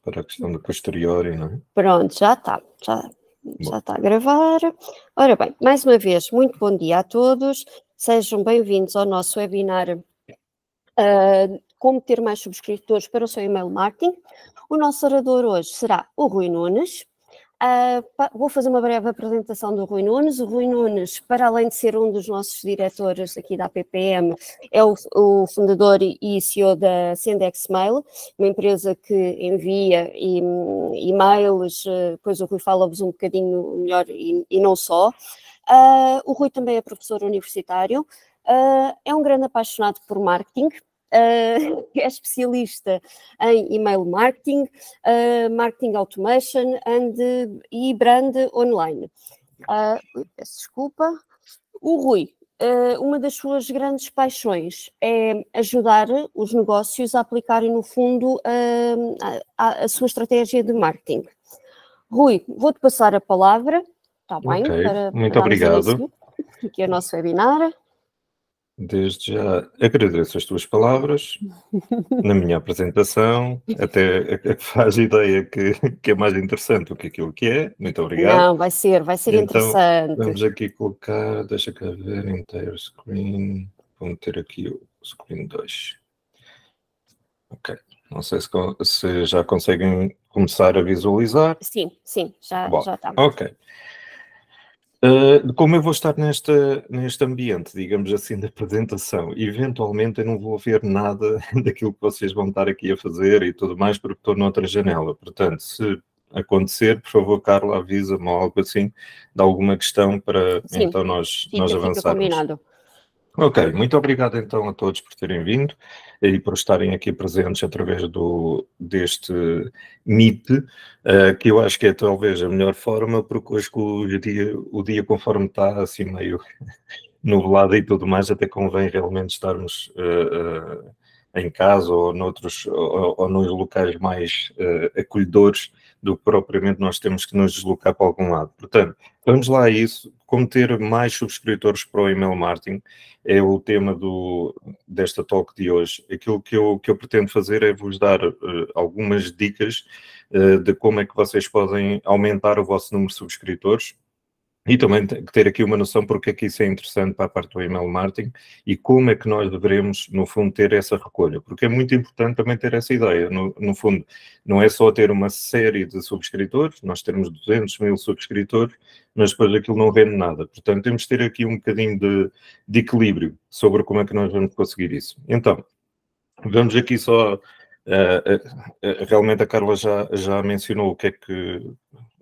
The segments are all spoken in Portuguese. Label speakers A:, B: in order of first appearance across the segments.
A: para a questão do posterior, não é?
B: Pronto, já está a gravar. Ora bem, mais uma vez, muito bom dia a todos, sejam bem-vindos ao nosso webinar Como ter mais subscritores para o seu email marketing. O nosso orador hoje será o Rui Nunes. Vou fazer uma breve apresentação do Rui Nunes. O Rui Nunes, para além de ser um dos nossos diretores aqui da APPM, é o fundador e CEO da Sendex Mail, uma empresa que envia e-mails, depois o Rui fala-vos um bocadinho melhor e não só. O Rui também é professor universitário, é um grande apaixonado por marketing, é especialista em email marketing, marketing automation e brand online. Peço desculpa. O Rui, uma das suas grandes paixões é ajudar os negócios a aplicarem, no fundo, a sua estratégia de marketing. Rui, vou-te passar a palavra, está bem?
A: Ok,
B: Para
A: muito obrigado.
B: Aqui é o nosso webinar.
A: Desde já agradeço as tuas palavras na minha apresentação, até a que faz ideia que é mais interessante do que aquilo que é. Muito obrigado.
B: Não, vai ser
A: Então,
B: interessante.
A: vamos aqui colocar, deixa cá ver, entire screen, vamos ter aqui o screen 2. Ok, não sei se já conseguem começar a visualizar.
B: Sim, já está.
A: Ok. Como eu vou estar neste ambiente, digamos assim, de apresentação, eventualmente eu não vou ver nada daquilo que vocês vão estar aqui a fazer e tudo mais, porque estou noutra janela. Portanto, se acontecer, por favor, Carla, avisa-me ou algo assim, de alguma questão para então nós avançarmos.
B: Fica combinado.
A: Ok, muito obrigado então a todos por terem vindo e por estarem aqui presentes através deste Meet, que eu acho que é talvez a melhor forma, porque hoje o dia conforme está assim meio nublado e tudo mais, até convém realmente estarmos em casa ou ou nos locais mais acolhedores do que propriamente nós temos que nos deslocar para algum lado. Portanto, vamos lá a isso. Como ter mais subscritores para o email marketing é o tema desta talk de hoje. Aquilo que eu pretendo fazer é vos dar algumas dicas de como é que vocês podem aumentar o vosso número de subscritores. E também ter aqui uma noção porque é que isso é interessante para a parte do email marketing e como é que nós devemos, no fundo, ter essa recolha. Porque é muito importante também ter essa ideia. No fundo, não é só ter uma série de subscritores, nós temos 200 mil subscritores, mas depois aquilo não rende nada. Portanto, temos de ter aqui um bocadinho de equilíbrio sobre como é que nós vamos conseguir isso. Então, vamos aqui só... realmente a Carla já mencionou o que é que...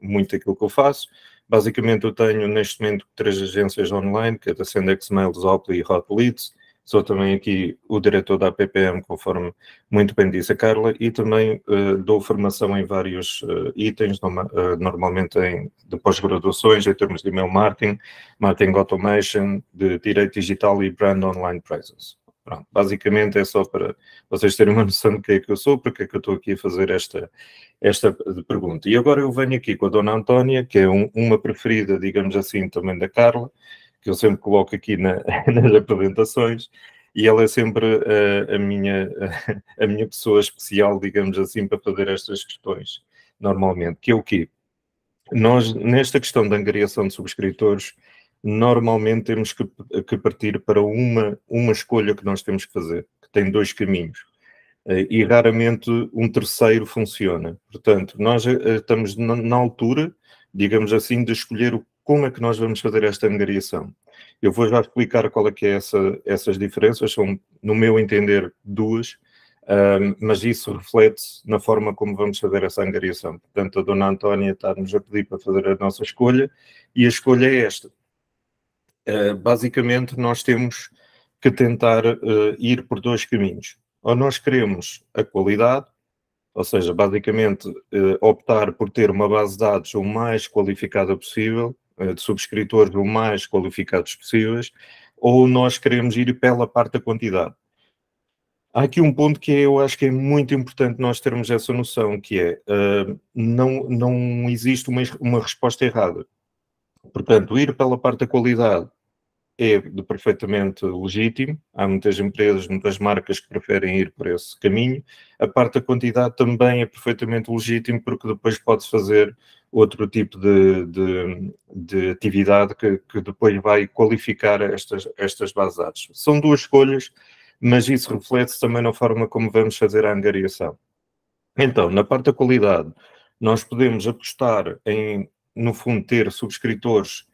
A: muito aquilo que eu faço. Basicamente, eu tenho neste momento 3 agências online, que é da Sendex Mail, Zopli e Hot Leads. Sou também aqui o diretor da APPM, conforme muito bem disse a Carla, e também dou formação em vários itens, normalmente de pós-graduações, em termos de email marketing, marketing automation, de direito digital e brand online presence. Pronto, basicamente é só para vocês terem uma noção de quem é que eu sou, porque é que eu estou aqui a fazer esta pergunta. E agora eu venho aqui com a Dona Antónia, que é uma preferida, digamos assim, também da Carla, que eu sempre coloco aqui nas apresentações, e ela é sempre a minha pessoa especial, digamos assim, para fazer estas questões, normalmente, que é o quê? Nós, nesta questão da angariação de subscritores, normalmente temos que partir para uma escolha que nós temos que fazer, que tem 2 caminhos. E raramente um terceiro funciona. Portanto, nós estamos na altura, digamos assim, de escolher como é que nós vamos fazer esta angariação. Eu vou já explicar qual é que é essas diferenças, são, no meu entender, 2, mas isso reflete-se na forma como vamos fazer essa angariação. Portanto, a Dona Antónia está-nos a pedir para fazer a nossa escolha, e a escolha é esta. Basicamente, nós temos que tentar ir por 2 caminhos. Ou nós queremos a qualidade, ou seja, basicamente optar por ter uma base de dados o mais qualificada possível, de subscritores o mais qualificados possíveis, ou nós queremos ir pela parte da quantidade. Há aqui um ponto que eu acho que é muito importante nós termos essa noção, que é, não existe uma resposta errada. Portanto, ir pela parte da qualidade é perfeitamente legítimo. Há muitas empresas, muitas marcas que preferem ir por esse caminho. A parte da quantidade também é perfeitamente legítimo, porque depois pode-se fazer outro tipo de atividade que depois vai qualificar estas bases de dados. São duas escolhas, mas isso reflete-se também na forma como vamos fazer a angariação. Então, na parte da qualidade, nós podemos apostar em, no fundo, ter subscritores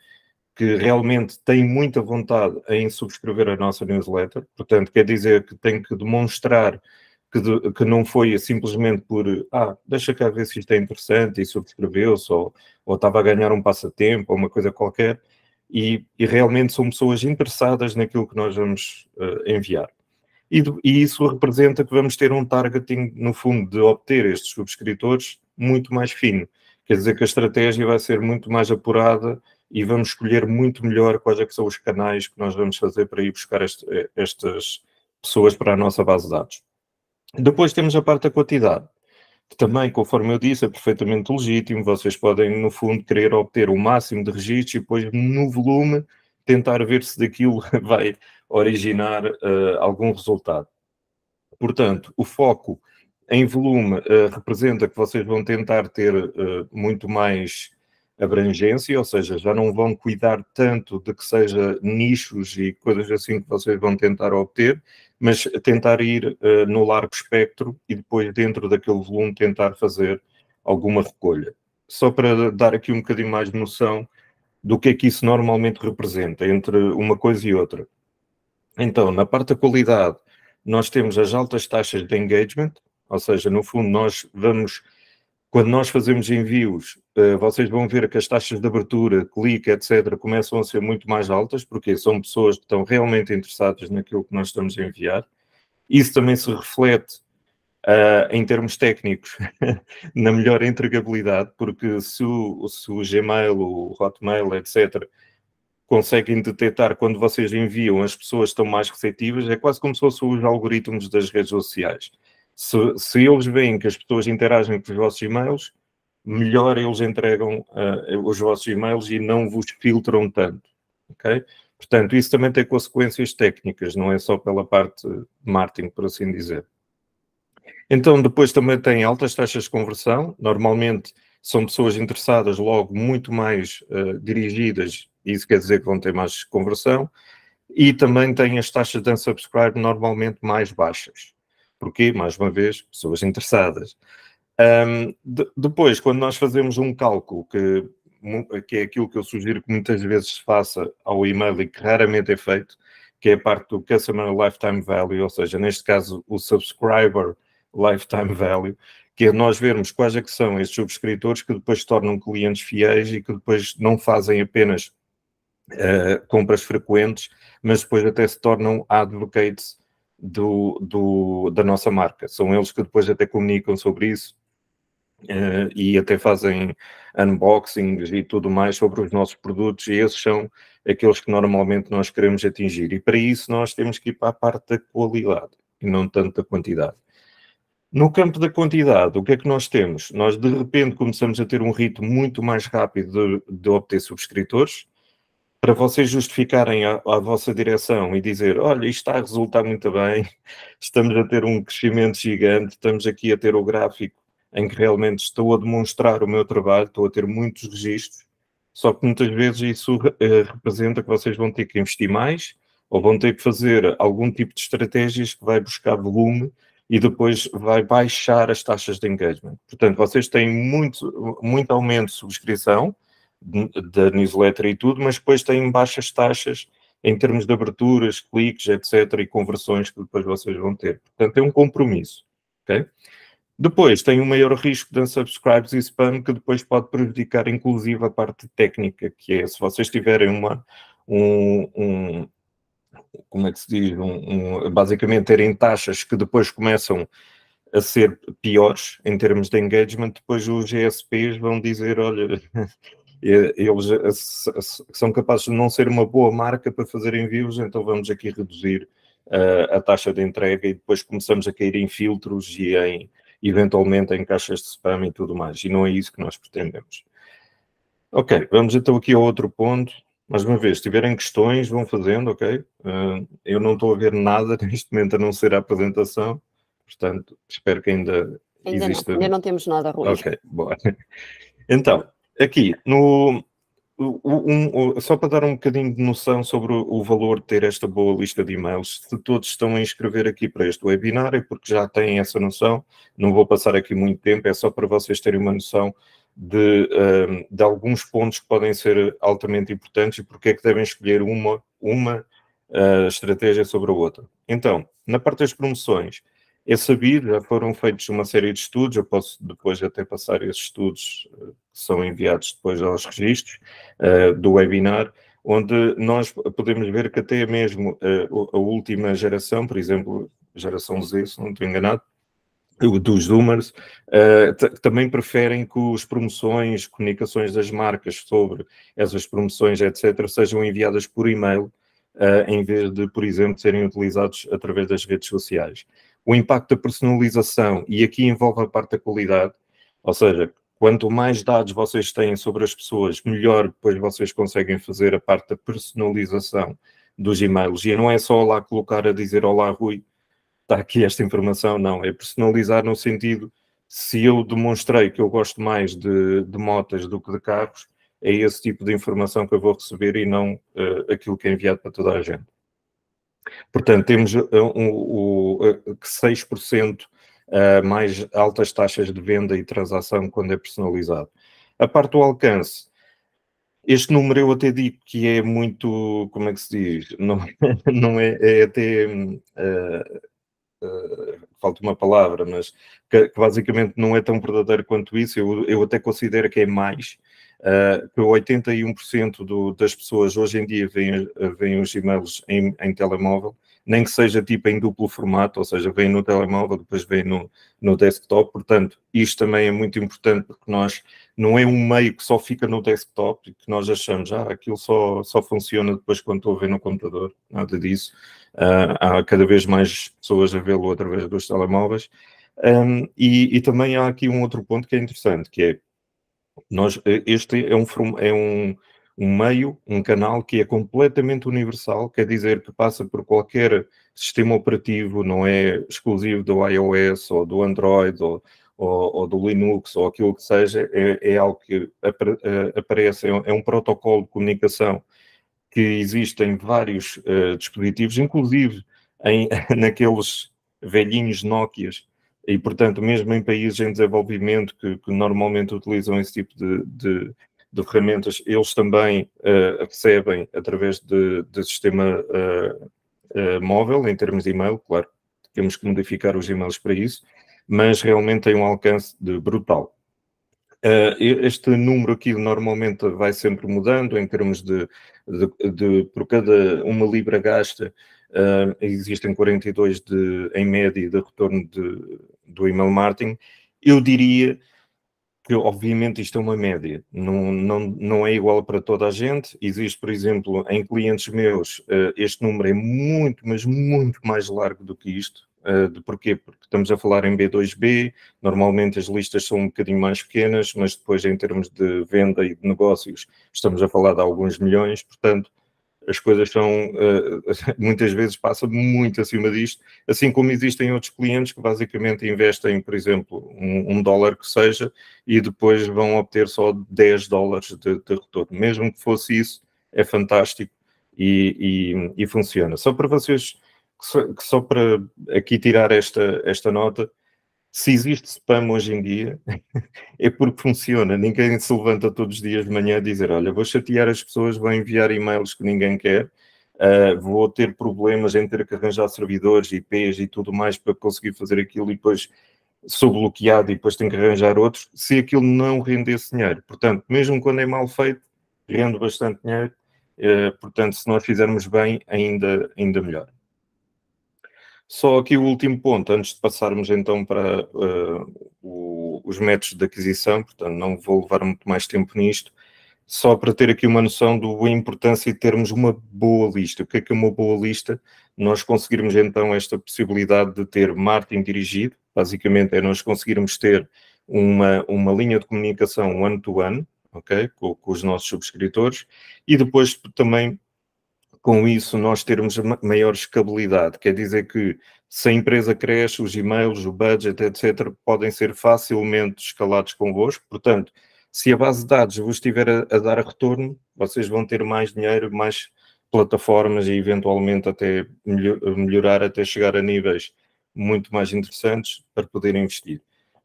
A: que realmente têm muita vontade em subscrever a nossa newsletter. Portanto, quer dizer que tem que demonstrar que não foi simplesmente por deixa cá ver se isto é interessante e subscreveu-se, ou estava a ganhar um passatempo, ou uma coisa qualquer, e realmente são pessoas interessadas naquilo que nós vamos enviar. E isso representa que vamos ter um targeting, no fundo, de obter estes subscritores muito mais fino. Quer dizer que a estratégia vai ser muito mais apurada e vamos escolher muito melhor quais é que são os canais que nós vamos fazer para ir buscar estas pessoas para a nossa base de dados. Depois temos a parte da quantidade, que também, conforme eu disse, é perfeitamente legítimo. Vocês podem, no fundo, querer obter o máximo de registros e depois, no volume, tentar ver se daquilo vai originar algum resultado. Portanto, o foco em volume representa que vocês vão tentar ter muito mais abrangência, ou seja, já não vão cuidar tanto de que seja nichos e coisas assim que vocês vão tentar obter, mas tentar ir no largo espectro e depois dentro daquele volume tentar fazer alguma recolha. Só para dar aqui um bocadinho mais de noção do que é que isso normalmente representa entre uma coisa e outra. Então, na parte da qualidade, nós temos as altas taxas de engagement, ou seja, no fundo nós vamos, quando nós fazemos envios, vocês vão ver que as taxas de abertura, clique, etc., começam a ser muito mais altas, porque são pessoas que estão realmente interessadas naquilo que nós estamos a enviar. Isso também se reflete em termos técnicos na melhor entregabilidade, porque se o Gmail, o Hotmail, etc., conseguem detectar quando vocês enviam, as pessoas estão mais receptivas, é quase como se fossem os algoritmos das redes sociais. Se eles veem que as pessoas interagem com os vossos e-mails, melhor eles entregam os vossos e-mails e não vos filtram tanto, ok? Portanto, isso também tem consequências técnicas, não é só pela parte de marketing, por assim dizer. Então, depois também tem altas taxas de conversão, normalmente são pessoas interessadas logo muito mais dirigidas, isso quer dizer que vão ter mais conversão, e também tem as taxas de unsubscribe normalmente mais baixas. Porquê? Mais uma vez, pessoas interessadas. Depois, quando nós fazemos um cálculo, que é aquilo que eu sugiro que muitas vezes se faça ao e-mail e que raramente é feito, que é a parte do Customer Lifetime Value, ou seja, neste caso, o Subscriber Lifetime Value, que é nós vermos quais é que são estes subscritores que depois se tornam clientes fiéis e que depois não fazem apenas compras frequentes, mas depois até se tornam advocates da nossa marca. São eles que depois até comunicam sobre isso e até fazem unboxings e tudo mais sobre os nossos produtos, e esses são aqueles que normalmente nós queremos atingir. E para isso nós temos que ir para a parte da qualidade e não tanto da quantidade. No campo da quantidade, o que é que nós temos? Nós, de repente, começamos a ter um ritmo muito mais rápido de obter subscritores, para vocês justificarem à vossa direção e dizer, olha, isto está a resultar muito bem, estamos a ter um crescimento gigante, estamos aqui a ter o gráfico em que realmente estou a demonstrar o meu trabalho, estou a ter muitos registros, só que muitas vezes isso representa que vocês vão ter que investir mais, ou vão ter que fazer algum tipo de estratégias que vai buscar volume e depois vai baixar as taxas de engagement. Portanto, vocês têm muito aumento de subscrição da newsletter e tudo, mas depois têm baixas taxas em termos de aberturas, cliques, etc., e conversões que depois vocês vão ter. Portanto, é um compromisso, ok? Depois tem um maior risco de unsubscribes e spam, que depois pode prejudicar inclusive a parte técnica, que é se vocês tiverem como é que se diz, basicamente terem taxas que depois começam a ser piores em termos de engagement, depois os GSPs vão dizer, olha, eles são capazes de não ser uma boa marca para fazer envios, então vamos aqui reduzir a taxa de entrega, e depois começamos a cair em filtros e eventualmente em caixas de spam e tudo mais, e não é isso que nós pretendemos. Ok, vamos então aqui ao outro ponto, Mais uma vez, se tiverem questões, vão fazendo, ok? Eu não estou a ver nada neste momento a não ser a apresentação, portanto, espero que ainda exista...
B: Ainda não temos nada, Rui.
A: Ok, boa. Então, aqui, só para dar um bocadinho de noção sobre o valor de ter esta boa lista de e-mails, se todos estão a inscrever aqui para este webinar, é porque já têm essa noção, não vou passar aqui muito tempo, é só para vocês terem uma noção de alguns pontos que podem ser altamente importantes e porque é que devem escolher uma estratégia sobre a outra. Então, na parte das promoções, é sabido, já foram feitos uma série de estudos, eu posso depois até passar esses estudos que são enviados depois aos registros do webinar, onde nós podemos ver que até mesmo a última geração, por exemplo, geração Z, se não estou enganado, dos Zoomers, também preferem que as promoções, comunicações das marcas sobre essas promoções, etc., sejam enviadas por e-mail, em vez de, por exemplo, serem utilizados através das redes sociais. O impacto da personalização, e aqui envolve a parte da qualidade, ou seja, quanto mais dados vocês têm sobre as pessoas, melhor depois vocês conseguem fazer a parte da personalização dos e-mails. E não é só lá colocar a dizer olá, Rui, está aqui esta informação, não. É personalizar no sentido, se eu demonstrei que eu gosto mais de motas do que de carros, é esse tipo de informação que eu vou receber e não aquilo que é enviado para toda a gente. Portanto, temos 6% mais altas taxas de venda e transação quando é personalizado. A parte do alcance, este número eu até digo que é muito, como é que se diz? Não é até... falta uma palavra, mas que basicamente não é tão verdadeiro quanto isso. Eu até considero que é mais, que 81% das pessoas hoje em dia veem os e-mails em telemóvel, nem que seja tipo em duplo formato, ou seja, veem no telemóvel, depois veem no desktop. Portanto, isto também é muito importante, porque não é um meio que só fica no desktop e que nós achamos, aquilo só funciona depois quando estou a ver no computador. Nada disso. Há cada vez mais pessoas a vê-lo através dos telemóveis. E também há aqui um outro ponto que é interessante, que é, este é um meio, um canal que é completamente universal, quer dizer que passa por qualquer sistema operativo, não é exclusivo do iOS ou do Android ou do Linux ou aquilo que seja, é algo que aparece, é um protocolo de comunicação que existem vários dispositivos, inclusive naqueles velhinhos Nokias, e portanto mesmo em países em desenvolvimento que normalmente utilizam esse tipo de ferramentas, eles também recebem através de sistema móvel, em termos de e-mail. Claro, temos que modificar os e-mails para isso, mas realmente tem um alcance brutal. Este número aqui normalmente vai sempre mudando em termos de por cada uma libra gasta, existem 42 em média de retorno do email marketing. Eu diria que obviamente isto é uma média, não é igual para toda a gente. Existe, por exemplo, em clientes meus, este número é muito, mas muito mais largo do que isto. Porquê? Porque estamos a falar em B2B, normalmente as listas são um bocadinho mais pequenas, mas depois em termos de venda e de negócios estamos a falar de alguns milhões, portanto as coisas são, muitas vezes passa muito acima disto, assim como existem outros clientes que basicamente investem, por exemplo, um dólar que seja, e depois vão obter só 10 dólares de retorno. Mesmo que fosse isso, é fantástico e funciona. Só para vocês, só para aqui tirar esta nota, se existe spam hoje em dia, é porque funciona. Ninguém se levanta todos os dias de manhã a dizer, olha, vou chatear as pessoas, vou enviar e-mails que ninguém quer, vou ter problemas em ter que arranjar servidores, IPs e tudo mais para conseguir fazer aquilo e depois sou bloqueado e depois tenho que arranjar outros, se aquilo não rendesse dinheiro. Portanto, mesmo quando é mal feito, rende bastante dinheiro. Portanto, se nós fizermos bem, ainda melhor. Só aqui o último ponto, antes de passarmos então para os métodos de aquisição, portanto não vou levar muito mais tempo nisto, só para ter aqui uma noção da importância de termos uma boa lista. O que é uma boa lista? Nós conseguirmos então esta possibilidade de ter marketing dirigido, basicamente é nós conseguirmos ter uma linha de comunicação one-to-one, ok? Com os nossos subscritores, e depois também com isso nós termos maior escalabilidade, quer dizer que se a empresa cresce, os e-mails, o budget, etc., podem ser facilmente escalados convosco. Portanto, se a base de dados vos estiver a dar retorno, vocês vão ter mais dinheiro, mais plataformas e eventualmente até melhorar, até chegar a níveis muito mais interessantes para poder investir.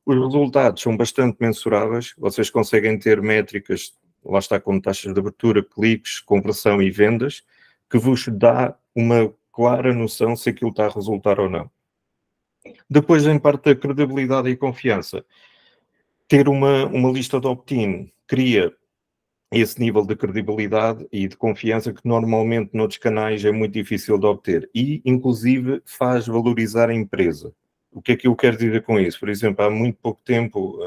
A: Os resultados são bastante mensuráveis, vocês conseguem ter métricas, lá está, como taxas de abertura, cliques, conversão e vendas, que vos dá uma clara noção se aquilo está a resultar ou não. Depois, em parte da credibilidade e confiança, ter uma lista de opt-in cria esse nível de credibilidade e de confiança que normalmente noutros canais é muito difícil de obter e, inclusive, faz valorizar a empresa. O que é que eu quero dizer com isso? Por exemplo, há muito pouco tempo,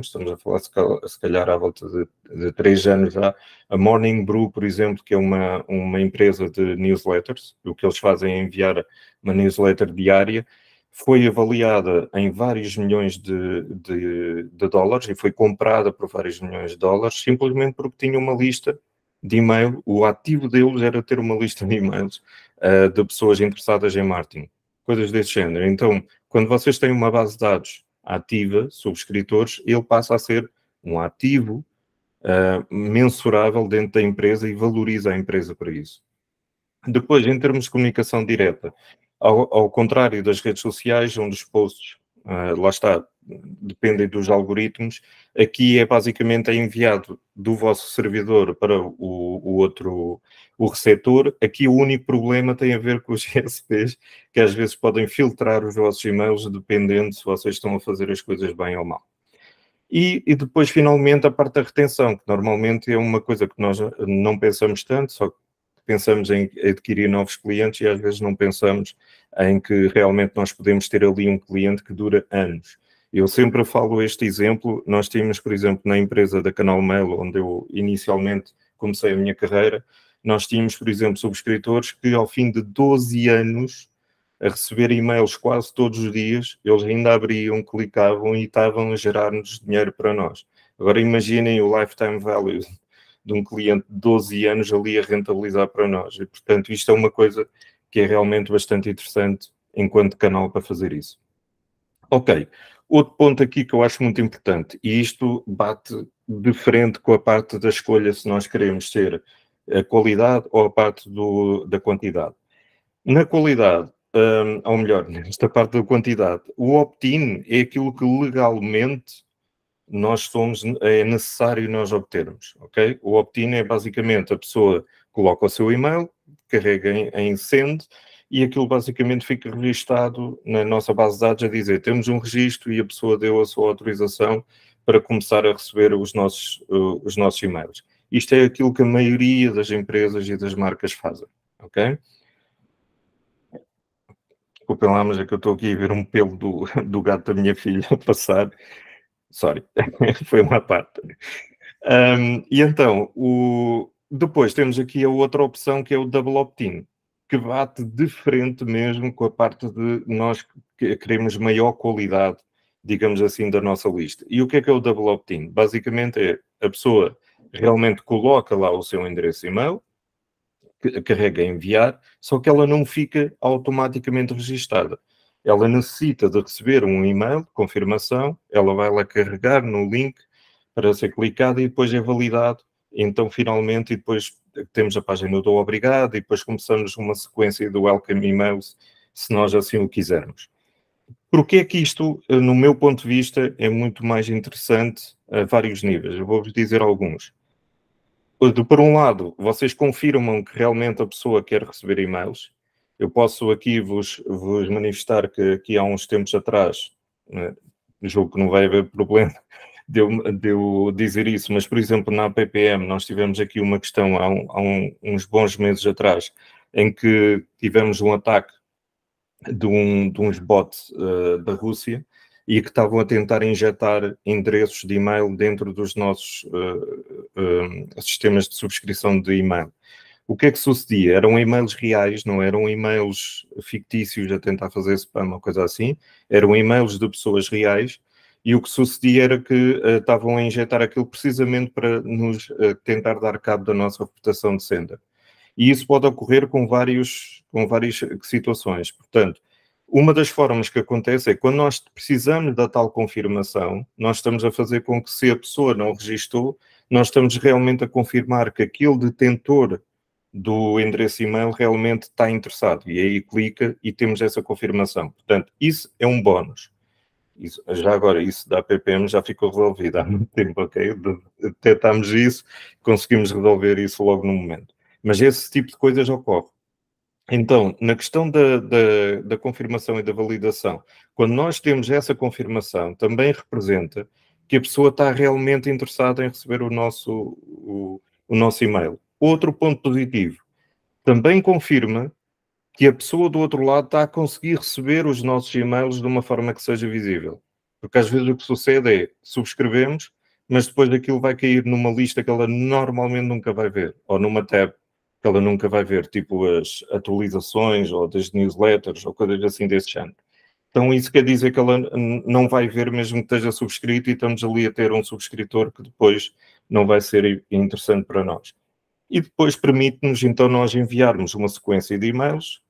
A: estamos a falar se calhar à volta de 3 anos já, a Morning Brew, por exemplo, que é uma empresa de newsletters, o que eles fazem é enviar uma newsletter diária, foi avaliada em vários milhões de dólares e foi comprada por vários milhões de dólares simplesmente porque tinha uma lista de e-mail, o ativo deles era ter uma lista de e-mails de pessoas interessadas em marketing, coisas desse género. Então, quando vocês têm uma base de dados ativa, subscritores, ele passa a ser um ativo mensurável dentro da empresa e valoriza a empresa para isso. Depois, em termos de comunicação direta, ao contrário das redes sociais, onde os posts, lá está, dependem dos algoritmos, aqui é basicamente enviado do vosso servidor para o receptor. Aqui o único problema tem a ver com os GSPs, que às vezes podem filtrar os vossos e-mails dependendo se vocês estão a fazer as coisas bem ou mal. E depois, finalmente, a parte da retenção, que normalmente é uma coisa que nós não pensamos tanto, só que pensamos em adquirir novos clientes e às vezes não pensamos em que realmente nós podemos ter ali um cliente que dura anos. Eu sempre falo este exemplo, nós tínhamos, por exemplo, na empresa da Canal Mail, onde eu inicialmente comecei a minha carreira, nós tínhamos, por exemplo, subscritores que ao fim de 12 anos, a receber e-mails quase todos os dias, eles ainda abriam, clicavam e estavam a gerar-nos dinheiro para nós. Agora imaginem o lifetime value de um cliente de 12 anos ali a rentabilizar para nós. E, portanto, isto é uma coisa que é realmente bastante interessante enquanto canal para fazer isso. Ok, outro ponto aqui que eu acho muito importante, e isto bate de frente com a parte da escolha se nós queremos ter a qualidade ou a parte da quantidade. Na qualidade, ou melhor, nesta parte da quantidade, o opt-in é aquilo que legalmente é necessário nós obtermos, ok? O opt-in é basicamente a pessoa coloca o seu e-mail, carrega em send e aquilo basicamente fica registado na nossa base de dados a dizer temos um registro e a pessoa deu a sua autorização para começar a receber os nossos e-mails. Isto é aquilo que a maioria das empresas e das marcas fazem, ok? Desculpem lá, mas é que eu estou aqui a ver um pelo do gato da minha filha passar. Sorry, foi uma parte. E então, depois temos aqui a outra opção que é o double opt-in, que bate de frente mesmo com a parte de nós que queremos maior qualidade, digamos assim, da nossa lista. E o que é o double opt-in? Basicamente é a pessoa realmente coloca lá o seu endereço de e-mail, carrega em enviar, só que ela não fica automaticamente registada. Ela necessita de receber um e-mail de confirmação, ela vai lá carregar no link para ser clicada e depois é validado. Então, finalmente, e depois temos a página do obrigado e depois começamos uma sequência de welcome emails, se nós assim o quisermos. Porque é que isto, no meu ponto de vista, é muito mais interessante a vários níveis? Eu vou-vos dizer alguns. Por um lado, vocês confirmam que realmente a pessoa quer receber e-mails. Eu posso aqui vos manifestar que aqui há uns tempos atrás, né, julgo que não vai haver problema de eu dizer isso, mas, por exemplo, na APPM nós tivemos aqui uma questão há uns bons meses atrás, em que tivemos um ataque de uns bots da Rússia e que estavam a tentar injetar endereços de e-mail dentro dos nossos sistemas de subscrição de e-mail. O que é que sucedia? Eram e-mails reais, não eram e-mails fictícios a tentar fazer spam ou coisa assim, eram e-mails de pessoas reais e o que sucedia era que estavam a injetar aquilo precisamente para nos tentar dar cabo da nossa reputação de sender. E isso pode ocorrer com várias situações. Portanto, uma das formas que acontece é quando nós precisamos da tal confirmação, nós estamos a fazer com que, se a pessoa não registou, nós estamos realmente a confirmar que aquele detentor do endereço e-mail realmente está interessado. E aí clica e temos essa confirmação. Portanto, isso é um bónus. Isso, já agora, isso da PPM já ficou resolvido há muito tempo, ok? Detectámos isso, conseguimos resolver isso logo no momento. Mas esse tipo de coisas ocorre. Então, na questão da confirmação e da validação, quando nós temos essa confirmação, também representa que a pessoa está realmente interessada em receber o nosso e-mail. Outro ponto positivo, também confirma que a pessoa do outro lado está a conseguir receber os nossos e-mails de uma forma que seja visível. Porque às vezes o que sucede é, subscrevemos, mas depois aquilo vai cair numa lista que ela normalmente nunca vai ver, ou numa tab que ela nunca vai ver, tipo as atualizações, ou das newsletters, ou coisas assim desse género. Então isso quer dizer que ela não vai ver mesmo que esteja subscrito, e estamos ali a ter um subscritor que depois não vai ser interessante para nós. E depois permite-nos, então, nós enviarmos uma sequência de e-mails,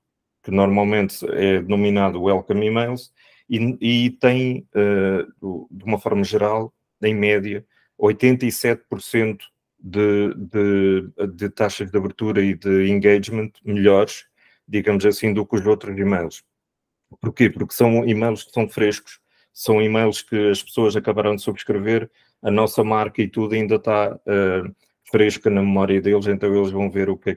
A: que normalmente é denominado Welcome Emails, e tem, de uma forma geral, em média, 87% de taxas de abertura e de engagement melhores, digamos assim, do que os outros e-mails. Porquê? Porque são e-mails que são frescos, são e-mails que as pessoas acabaram de subscrever, a nossa marca e tudo ainda está fresca na memória deles, então eles vão ver o que é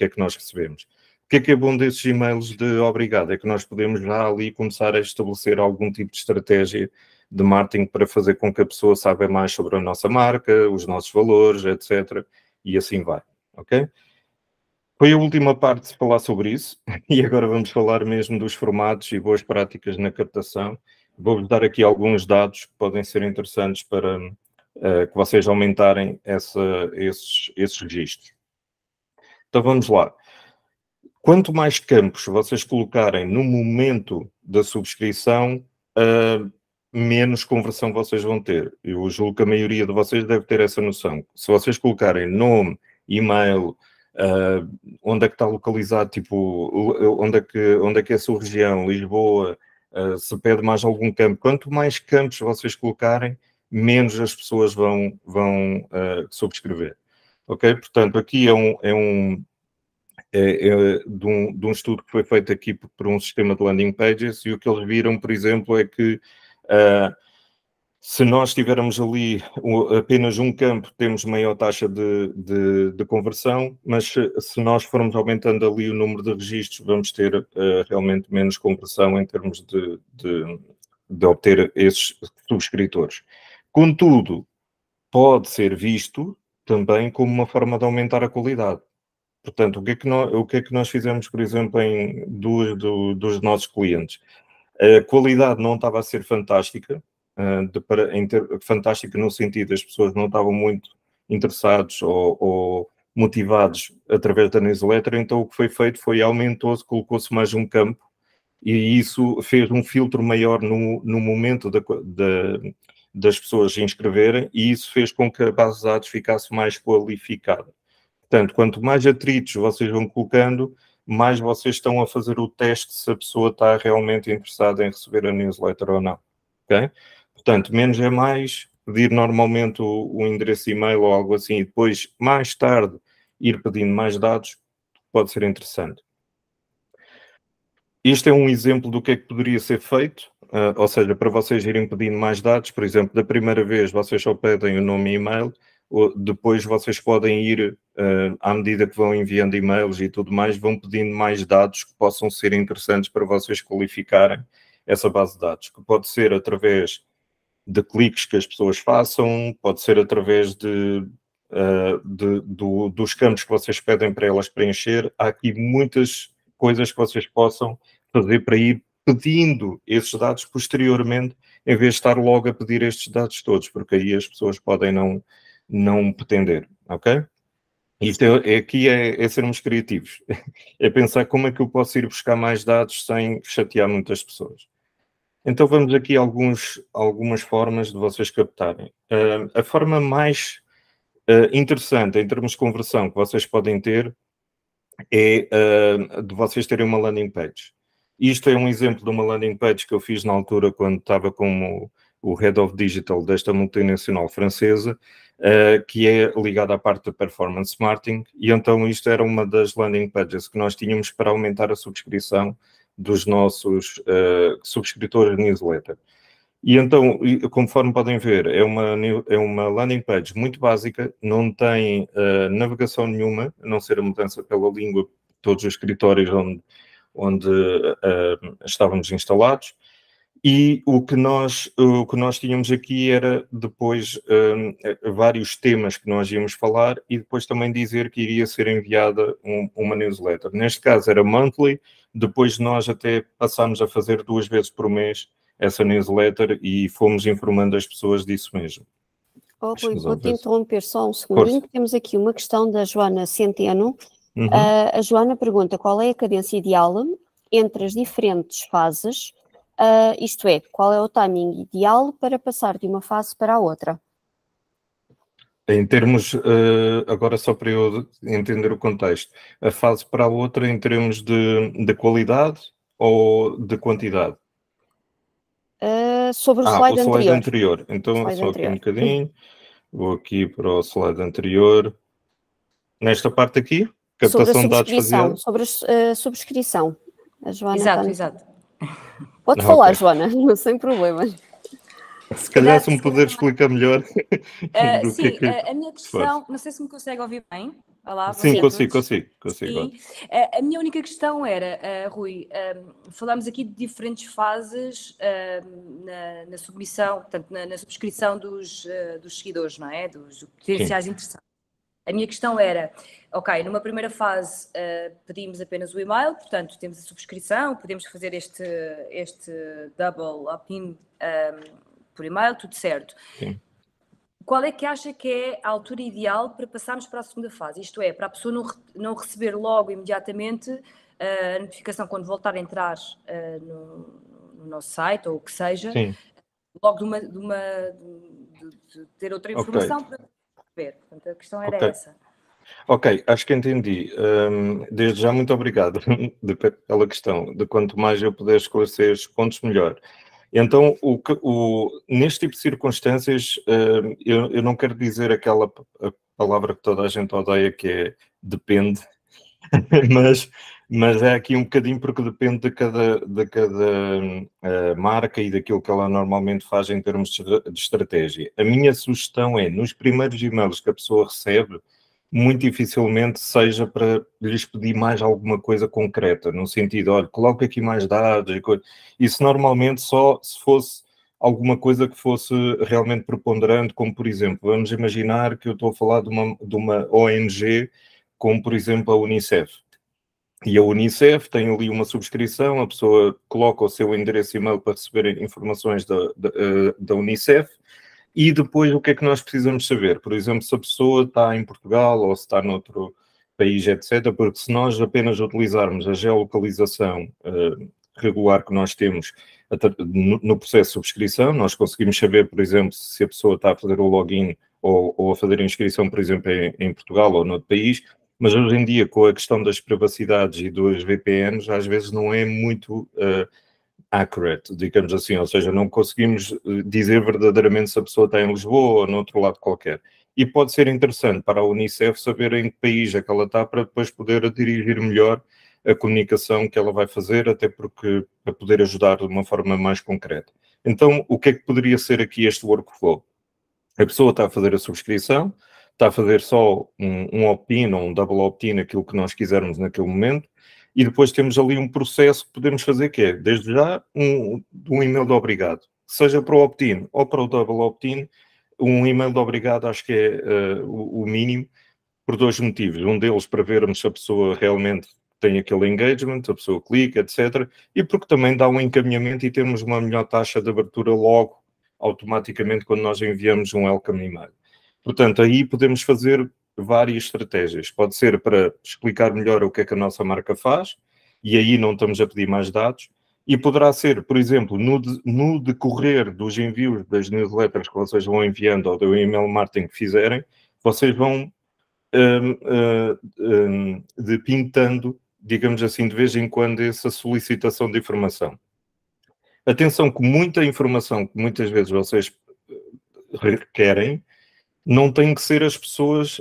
A: que nós recebemos. O que é bom desses e-mails de obrigado? É que nós podemos já ali começar a estabelecer algum tipo de estratégia de marketing para fazer com que a pessoa saiba mais sobre a nossa marca, os nossos valores, etc. E assim vai, ok? Foi a última parte de falar sobre isso, e agora vamos falar mesmo dos formatos e boas práticas na captação. Vou-vos dar aqui alguns dados que podem ser interessantes para que vocês aumentarem esses registros. Então vamos lá. Quanto mais campos vocês colocarem no momento da subscrição, menos conversão vocês vão ter. Eu julgo que a maioria de vocês deve ter essa noção. Se vocês colocarem nome, e-mail, onde é que está localizado, tipo, onde é que é a sua região, Lisboa, se pede mais algum campo, quanto mais campos vocês colocarem, menos as pessoas vão subscrever. Ok? Portanto, aqui de um estudo que foi feito aqui por um sistema de landing pages, e o que eles viram, por exemplo, é que se nós tivermos ali apenas um campo, temos maior taxa de conversão, mas se nós formos aumentando ali o número de registros, vamos ter realmente menos conversão em termos de obter esses subscritores. Contudo, pode ser visto também como uma forma de aumentar a qualidade. Portanto, o que é que nós fizemos, por exemplo, em duas dos nossos clientes? A qualidade não estava a ser fantástica, fantástica no sentido das pessoas não estavam muito interessados ou motivados através da newsletter, então o que foi feito foi aumentou-se, colocou-se mais um campo, e isso fez um filtro maior no momento das pessoas se inscreverem, e isso fez com que a base de dados ficasse mais qualificada. Portanto, quanto mais atritos vocês vão colocando, mais vocês estão a fazer o teste se a pessoa está realmente interessada em receber a newsletter ou não. Okay? Portanto, menos é mais, pedir normalmente o endereço e-mail ou algo assim, e depois, mais tarde, ir pedindo mais dados, pode ser interessante. Este é um exemplo do que é que poderia ser feito, ou seja, para vocês irem pedindo mais dados, por exemplo, da primeira vez vocês só pedem o nome e e-mail, depois vocês podem ir, à medida que vão enviando e-mails e tudo mais, vão pedindo mais dados que possam ser interessantes para vocês qualificarem essa base de dados, que pode ser através de cliques que as pessoas façam, pode ser através dos campos que vocês pedem para elas preencher. Há aqui muitas coisas que vocês possam fazer para ir pedindo esses dados posteriormente, em vez de estar logo a pedir estes dados todos, porque aí as pessoas podem não pretender, ok? Isto aqui é sermos criativos, é pensar como é que eu posso ir buscar mais dados sem chatear muitas pessoas. Então vamos aqui a algumas formas de vocês captarem. A forma mais interessante em termos de conversão que vocês podem ter é de vocês terem uma landing page. Isto é um exemplo de uma landing page que eu fiz na altura quando estava como o Head of Digital desta multinacional francesa, que é ligada à parte da Performance Marketing, e então isto era uma das landing pages que nós tínhamos para aumentar a subscrição dos nossos subscritores de newsletter. E então, conforme podem ver, é uma landing page muito básica, não tem navegação nenhuma, a não ser a mudança pela língua, todos os escritórios onde estávamos instalados. E o que nós tínhamos aqui era depois vários temas que nós íamos falar e depois também dizer que iria ser enviada uma newsletter. Neste caso era monthly, depois nós até passámos a fazer 2 vezes por mês essa newsletter e fomos informando as pessoas disso mesmo.
B: Oh, Rui, vou-te interromper só um segundinho, porque temos aqui uma questão da Joana Centeno. A Joana pergunta qual é a cadência ideal entre as diferentes fases, isto é, qual é o timing ideal para passar de uma fase para a outra?
A: Em termos, agora só para eu entender o contexto, a fase para a outra em termos de qualidade ou de quantidade?
B: Sobre o slide anterior.
A: O slide anterior. Então, só aqui um bocadinho. Vou aqui para o slide anterior. Nesta parte aqui, captação de dados faseada.
B: Sobre a subscrição. A Joana
C: exato.
B: Pode falar, Joana, sem problemas.
A: Se calhar se me puder explicar melhor.
C: Sim, a minha questão, não sei se me consegue ouvir bem. Olá,
A: sim, consigo.
C: Sim. A minha única questão era, Rui, falámos aqui de diferentes fases na submissão, portanto, na subscrição dos seguidores, não é? Dos potenciais interessados. A minha questão era, ok, numa primeira fase pedimos apenas o e-mail, portanto, temos a subscrição, podemos fazer este double opt-in por e-mail, tudo certo.
A: Sim.
C: Qual é que acha que é a altura ideal para passarmos para a segunda fase? Isto é, para a pessoa não receber logo, imediatamente, a notificação quando voltar a entrar no nosso site, ou o que seja,
A: sim,
C: logo de ter outra informação para ver. Portanto, a questão era essa.
A: Ok, acho que entendi. Desde já, muito obrigado pela questão. De quanto mais eu puder esclarecer os pontos, melhor. Então, neste tipo de circunstâncias, eu não quero dizer aquela palavra que toda a gente odeia, que é depende, mas é aqui um bocadinho porque depende de cada marca e daquilo que ela normalmente faz em termos de estratégia. A minha sugestão é, nos primeiros e-mails que a pessoa recebe, muito dificilmente seja para lhes pedir mais alguma coisa concreta, no sentido, olha, coloca aqui mais dados, isso normalmente só se fosse alguma coisa que fosse realmente preponderante, como por exemplo, vamos imaginar que eu estou a falar de uma ONG, como por exemplo a Unicef, e a Unicef tem ali uma subscrição, a pessoa coloca o seu endereço e-mail para receber informações da Unicef. E depois, o que é que nós precisamos saber? Por exemplo, se a pessoa está em Portugal ou se está noutro país, etc. Porque se nós apenas utilizarmos a geolocalização regular que nós temos no processo de subscrição, nós conseguimos saber, por exemplo, se a pessoa está a fazer o login ou a fazer a inscrição, por exemplo, em Portugal ou noutro país. Mas hoje em dia, com a questão das privacidades e dos VPNs, às vezes não é muito accurate, digamos assim, ou seja, não conseguimos dizer verdadeiramente se a pessoa está em Lisboa ou no outro lado qualquer. E pode ser interessante para a Unicef saber em que país é que ela está para depois poder dirigir melhor a comunicação que ela vai fazer, até porque para poder ajudar de uma forma mais concreta. Então, o que é que poderia ser aqui este workflow? A pessoa está a fazer a subscrição, está a fazer só um opt-in ou um double opt-in, aquilo que nós quisermos naquele momento, e depois temos ali um processo que podemos fazer, que é, desde já, um e-mail de obrigado. Seja para o opt-in ou para o double opt-in, um e-mail de obrigado acho que é o mínimo, por 2 motivos. Um deles para vermos se a pessoa realmente tem aquele engagement, a pessoa clica, etc. E porque também dá um encaminhamento e temos uma melhor taxa de abertura logo, automaticamente, quando nós enviamos um welcome email. Portanto, aí podemos fazer várias estratégias. Pode ser para explicar melhor o que é que a nossa marca faz, e aí não estamos a pedir mais dados. E poderá ser, por exemplo, no decorrer dos envios das newsletters que vocês vão enviando ou do email marketing que fizerem, vocês vão pintando, digamos assim, de vez em quando essa solicitação de informação. Atenção que muita informação que muitas vezes vocês requerem não tem que ser as pessoas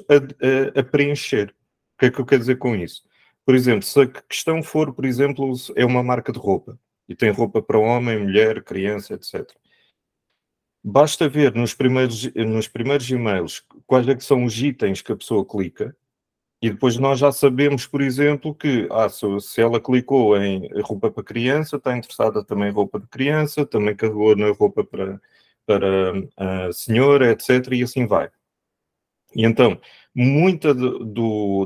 A: a preencher. O que é que eu quero dizer com isso? Por exemplo, se a questão for, por exemplo, é uma marca de roupa e tem roupa para homem, mulher, criança, etc. Basta ver nos primeiros e-mails quais é que são os itens que a pessoa clica e depois nós já sabemos, por exemplo, que se ela clicou em roupa para criança, está interessada também em roupa de criança, também carregou na roupa para a senhora, etc. E assim vai. E então, muita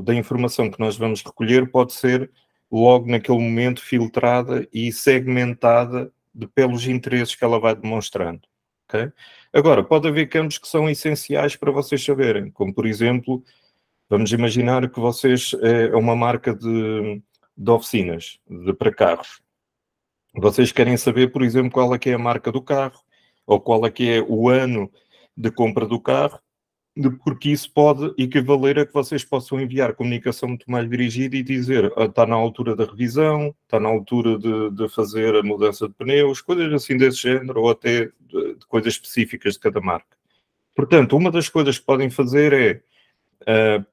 A: da informação que nós vamos recolher pode ser logo naquele momento filtrada e segmentada pelos interesses que ela vai demonstrando. Okay? Agora, pode haver campos que são essenciais para vocês saberem, como por exemplo, vamos imaginar que vocês é uma marca de oficinas, para carros. Vocês querem saber, por exemplo, qual é que é a marca do carro, ou qual é que é o ano de compra do carro, porque isso pode equivaler a que vocês possam enviar comunicação muito mais dirigida e dizer está na altura da revisão, está na altura de fazer a mudança de pneus, coisas assim desse género, ou até de coisas específicas de cada marca. Portanto, uma das coisas que podem fazer é,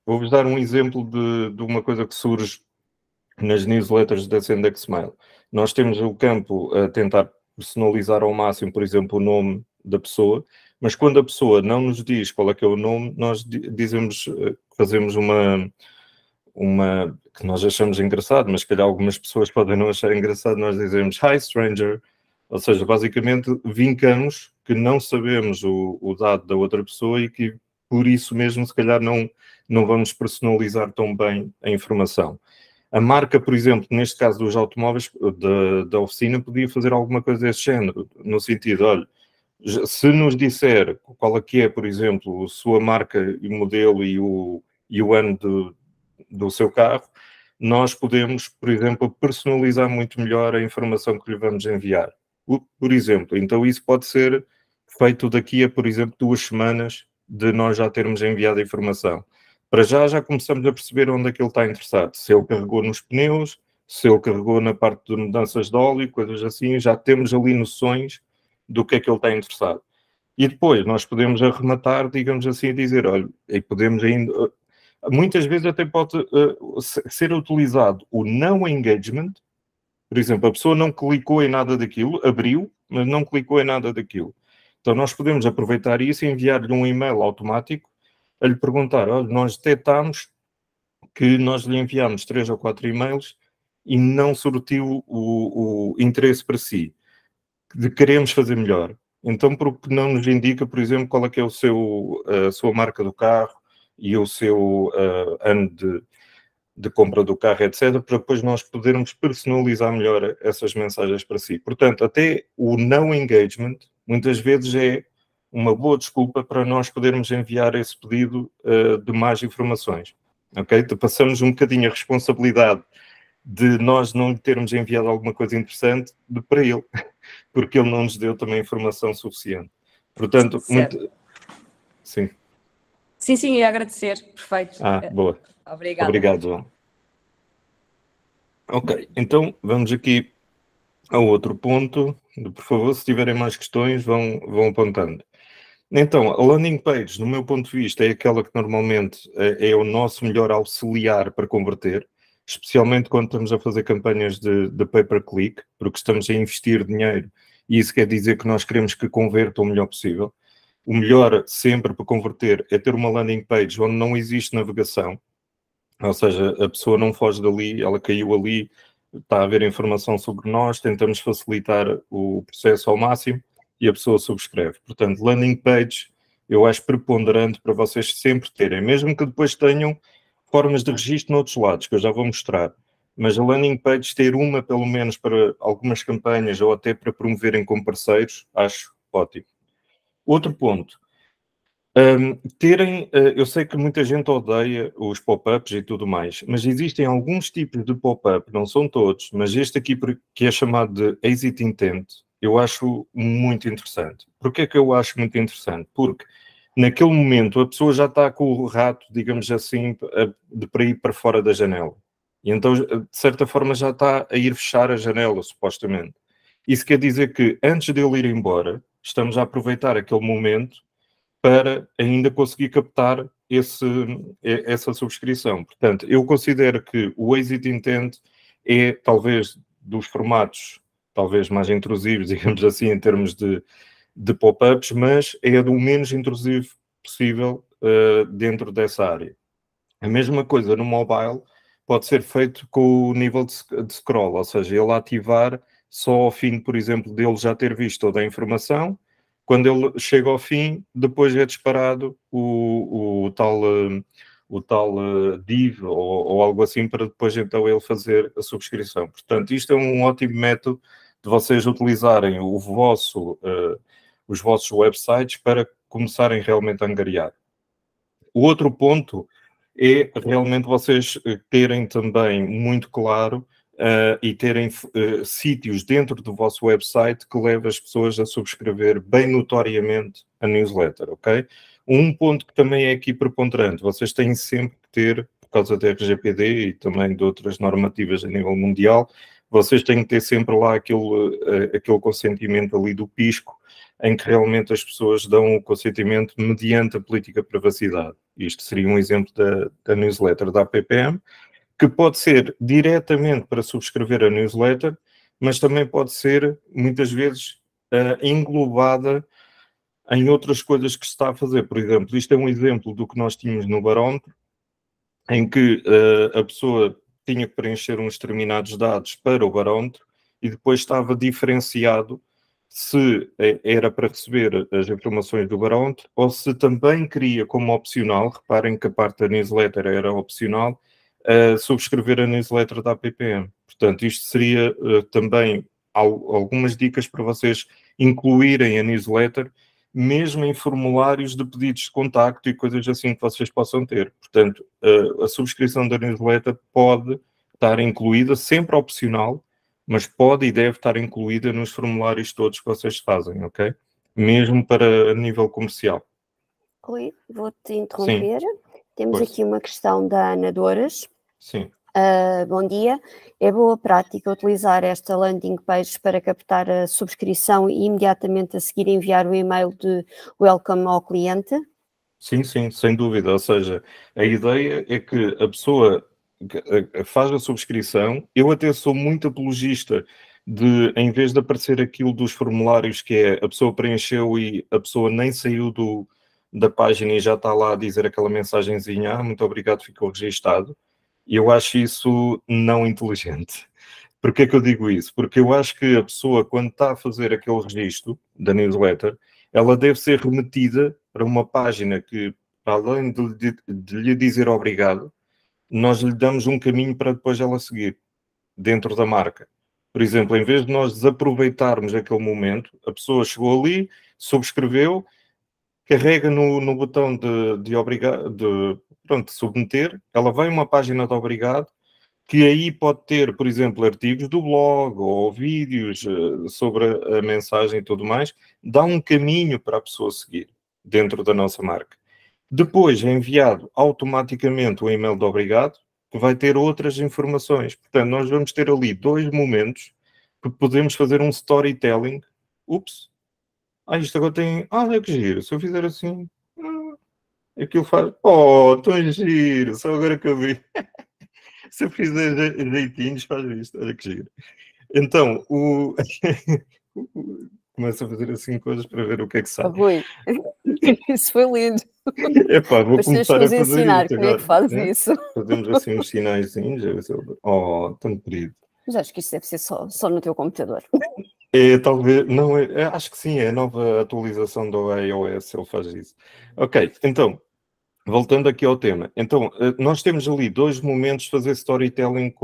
A: vou-vos dar um exemplo de uma coisa que surge nas newsletters da Sendex Mail. Nós temos o campo a tentar personalizar ao máximo, por exemplo, o nome da pessoa, mas quando a pessoa não nos diz qual é que é o nome, nós dizemos, fazemos uma que nós achamos engraçado, mas que algumas pessoas podem não achar engraçado, nós dizemos Hi Stranger, ou seja, basicamente vincamos que não sabemos o dado da outra pessoa e que por isso mesmo se calhar não vamos personalizar tão bem a informação. A marca, por exemplo, neste caso dos automóveis da oficina, podia fazer alguma coisa desse género, no sentido, olha, se nos disser qual é que é, por exemplo, a sua marca e modelo e o ano do seu carro, nós podemos, por exemplo, personalizar muito melhor a informação que lhe vamos enviar. Por exemplo, então isso pode ser feito daqui a, por exemplo, 2 semanas de nós já termos enviado a informação. Para já começamos a perceber onde é que ele está interessado. Se ele carregou nos pneus, se ele carregou na parte de mudanças de óleo, coisas assim, já temos ali noções do que é que ele está interessado. E depois nós podemos arrematar, digamos assim, e dizer, olha, e podemos ainda... Muitas vezes até pode ser utilizado o não engagement. Por exemplo, a pessoa não clicou em nada daquilo, abriu, mas não clicou em nada daquilo. Então nós podemos aproveitar isso e enviar-lhe um e-mail automático a lhe perguntar, olha, nós detectámos que nós lhe enviámos 3 ou 4 e-mails e não surtiu o interesse para si, de queremos fazer melhor. Então, porque não nos indica, por exemplo, qual é que é a sua marca do carro e o seu ano de compra do carro, etc., para depois nós podermos personalizar melhor essas mensagens para si. Portanto, até o não engagement, muitas vezes é uma boa desculpa para nós podermos enviar esse pedido de mais informações. Ok? Então, passamos um bocadinho a responsabilidade de nós não lhe termos enviado alguma coisa interessante para ele, porque ele não nos deu também informação suficiente. Portanto, muito... Sim.
C: Sim, ia agradecer. Perfeito.
A: Boa.
C: Obrigada.
A: Obrigado, João. Ok, então vamos aqui ao outro ponto. Por favor, se tiverem mais questões, vão apontando. Então, a landing page, no meu ponto de vista, é aquela que normalmente é o nosso melhor auxiliar para converter, especialmente quando estamos a fazer campanhas de pay-per-click, porque estamos a investir dinheiro e isso quer dizer que nós queremos que converta o melhor possível. O melhor sempre para converter é ter uma landing page onde não existe navegação, ou seja, a pessoa não foge dali, ela caiu ali, está a haver informação sobre nós, tentamos facilitar o processo ao máximo e a pessoa subscreve. Portanto, landing page eu acho preponderante para vocês sempre terem, mesmo que depois tenham formas de registro noutros lados, que eu já vou mostrar. Mas a landing page ter uma, pelo menos, para algumas campanhas ou até para promoverem como parceiros, acho ótimo. Outro ponto. Eu sei que muita gente odeia os pop-ups e tudo mais, mas existem alguns tipos de pop-up, não são todos, mas este aqui que é chamado de Exit Intent, eu acho muito interessante. Porquê é que eu acho muito interessante? Porque naquele momento a pessoa já está com o rato, digamos assim, para ir para fora da janela. E então, de certa forma, já está a ir fechar a janela, supostamente. Isso quer dizer que antes dele ir embora, estamos a aproveitar aquele momento para ainda conseguir captar essa subscrição. Portanto, eu considero que o Exit Intent é talvez dos formatos talvez mais intrusivos, digamos assim, em termos de pop-ups, mas é do menos intrusivo possível dentro dessa área. A mesma coisa no mobile pode ser feito com o nível de scroll, ou seja, ele ativar só ao fim, por exemplo, dele já ter visto toda a informação. Quando ele chega ao fim, depois é disparado o tal div ou algo assim para depois então ele fazer a subscrição. Portanto, isto é um ótimo método de vocês utilizarem os vossos websites para começarem realmente a angariar. O outro ponto é realmente vocês terem também muito claro e terem sítios dentro do vosso website que levem as pessoas a subscrever bem notoriamente a newsletter, ok? Um ponto que também é aqui preponderante, vocês têm sempre que ter, por causa da RGPD e também de outras normativas a nível mundial, vocês têm que ter sempre lá aquele consentimento ali do pisco, em que realmente as pessoas dão o consentimento mediante a política de privacidade. Isto seria um exemplo da newsletter da APPM, que pode ser diretamente para subscrever a newsletter, mas também pode ser, muitas vezes, englobada em outras coisas que se está a fazer. Por exemplo, isto é um exemplo do que nós tínhamos no barómetro, em que a pessoa tinha que preencher uns determinados dados para o barómetro e depois estava diferenciado se era para receber as informações do barómetro ou se também queria como opcional, reparem que a parte da newsletter era opcional, subscrever a newsletter da APPM. Portanto, isto seria também algumas dicas para vocês incluírem a newsletter, mesmo em formulários de pedidos de contacto e coisas assim que vocês possam ter. Portanto, a subscrição da newsletter pode estar incluída, sempre opcional, mas pode e deve estar incluída nos formulários todos que vocês fazem, ok? Mesmo para nível comercial.
B: Rui, vou-te interromper.
A: Sim.
B: Temos aqui uma questão da Ana Douras.
A: Sim.
B: Bom dia. É boa prática utilizar esta landing page para captar a subscrição e imediatamente a seguir enviar o e-mail de welcome ao cliente?
A: Sim, sim, sem dúvida. Ou seja, a ideia é que a pessoa faz a subscrição. Eu até sou muito apologista de, em vez de aparecer aquilo dos formulários que é a pessoa preencheu e a pessoa nem saiu da página e já está lá a dizer aquela mensagenzinha, muito obrigado, ficou registado. E eu acho isso não inteligente. Porquê que eu digo isso? Porque eu acho que a pessoa, quando está a fazer aquele registro da newsletter, ela deve ser remetida para uma página que, para além de lhe dizer obrigado, nós lhe damos um caminho para depois ela seguir dentro da marca. Por exemplo, em vez de nós desaproveitarmos aquele momento, a pessoa chegou ali, subscreveu, carrega no botão de submeter, ela vai a uma página de obrigado, que aí pode ter, por exemplo, artigos do blog ou vídeos sobre a mensagem e tudo mais, dá um caminho para a pessoa seguir dentro da nossa marca. Depois é enviado automaticamente o e-mail de obrigado, que vai ter outras informações. Portanto, nós vamos ter ali 2 momentos que podemos fazer um storytelling. Ups! Isto agora tem... olha que giro. Se eu fizer assim... aquilo faz... oh, tão giro! Só agora que eu vi. Se eu fizer jeitinhos, faz isto. Olha que giro. Então, começa a fazer assim coisas para ver o que é que sai.
B: Rui, isso foi lindo.
A: Epá, vou começar a fazer
B: ensinar
A: isso
B: como é que faz isso.
A: Fazemos assim uns sinaizinhos. Oh, tão querido.
B: Mas acho que isso deve ser só no teu computador.
A: É, talvez, não, acho que sim, é a nova atualização do iOS, ele faz isso. Ok, então, voltando aqui ao tema. Então, nós temos ali 2 momentos de fazer storytelling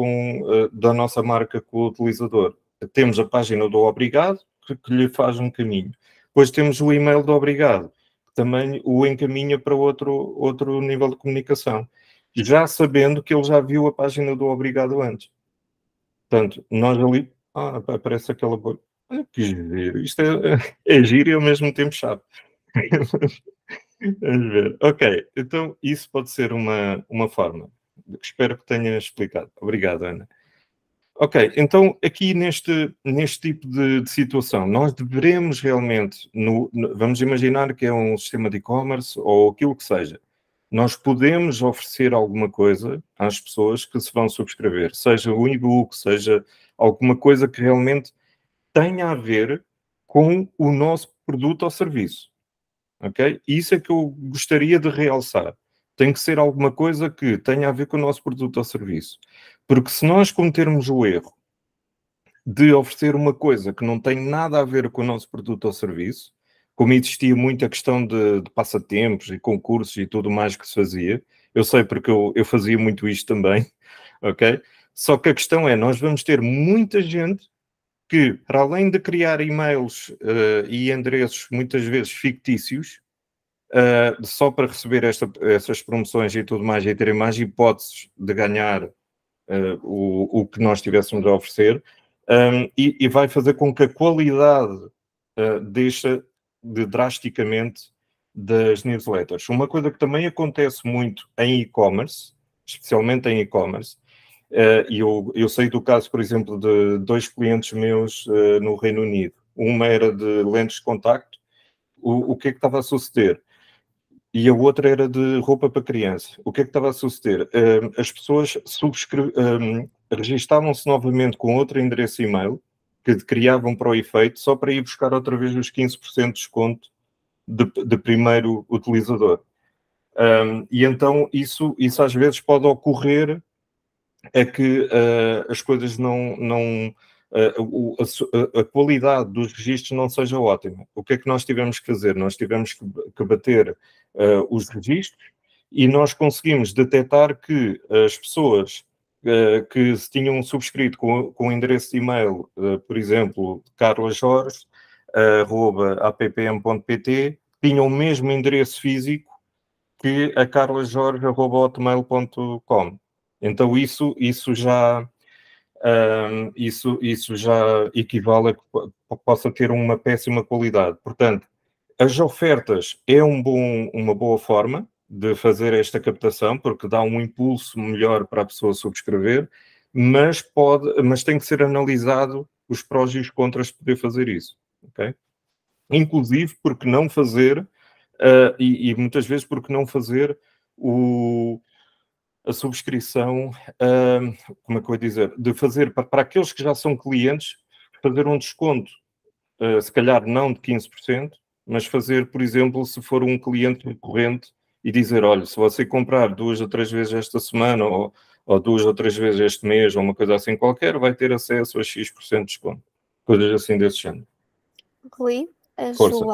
A: da nossa marca com o utilizador. Temos a página do obrigado, que lhe faz um caminho. Depois temos o e-mail do obrigado, que também o encaminha para outro nível de comunicação, já sabendo que ele já viu a página do obrigado antes. Portanto, nós ali, aparece aquela bolha. Olha que giro, isto é giro e ao mesmo tempo chato. Vamos ver. Ok, então isso pode ser uma forma. Espero que tenha explicado. Obrigado, Ana. Ok, então aqui neste tipo de situação, nós devemos realmente, vamos imaginar que é um sistema de e-commerce ou aquilo que seja, nós podemos oferecer alguma coisa às pessoas que se vão subscrever, seja um e-book, seja alguma coisa que realmente tenha a ver com o nosso produto ou serviço. Ok? Isso é que eu gostaria de realçar. Tem que ser alguma coisa que tenha a ver com o nosso produto ou serviço. Porque se nós cometermos o erro de oferecer uma coisa que não tem nada a ver com o nosso produto ou serviço, como existia muita questão de passatempos e concursos e tudo mais que se fazia, eu sei porque eu fazia muito isto também, ok? Só que a questão é, nós vamos ter muita gente que, para além de criar e-mails e endereços muitas vezes fictícios, só para receber essas promoções e tudo mais, e terem mais hipóteses de ganhar o que nós tivéssemos a oferecer, e vai fazer com que a qualidade deixe drasticamente das newsletters. Uma coisa que também acontece muito em e-commerce, especialmente em e-commerce, e eu sei do caso, por exemplo, de 2 clientes meus no Reino Unido. Uma era de lentes de contacto. O que é que estava a suceder? E a outra era de roupa para criança. O que é que estava a suceder? As pessoas registavam-se novamente com outro endereço e-mail que criavam para o efeito, só para ir buscar outra vez os 15% de desconto de primeiro utilizador. E então isso às vezes pode ocorrer, é que as coisas a qualidade dos registros não seja ótima. O que é que nós tivemos que fazer? Nós tivemos que bater os registros e nós conseguimos detectar que as pessoas que se tinham subscrito com o endereço de e-mail, por exemplo, carlajorge@appm.pt, tinham o mesmo endereço físico que a carlajorge@hotmail.com. Então isso já equivale a que possa ter uma péssima qualidade. Portanto, as ofertas é uma boa forma de fazer esta captação, porque dá um impulso melhor para a pessoa subscrever, mas tem que ser analisado os prós e os contras de poder fazer isso. Okay? Inclusive, porque não fazer, e muitas vezes porque não fazer a subscrição, como é que eu vou dizer, de fazer para aqueles que já são clientes, fazer um desconto, se calhar não de 15%, mas fazer, por exemplo, se for um cliente recorrente e dizer, olha, se você comprar 2 ou 3 vezes esta semana ou 2 ou 3 vezes este mês ou uma coisa assim qualquer, vai ter acesso a X% de desconto. Coisas assim desse género.
B: Rui, a
A: Força.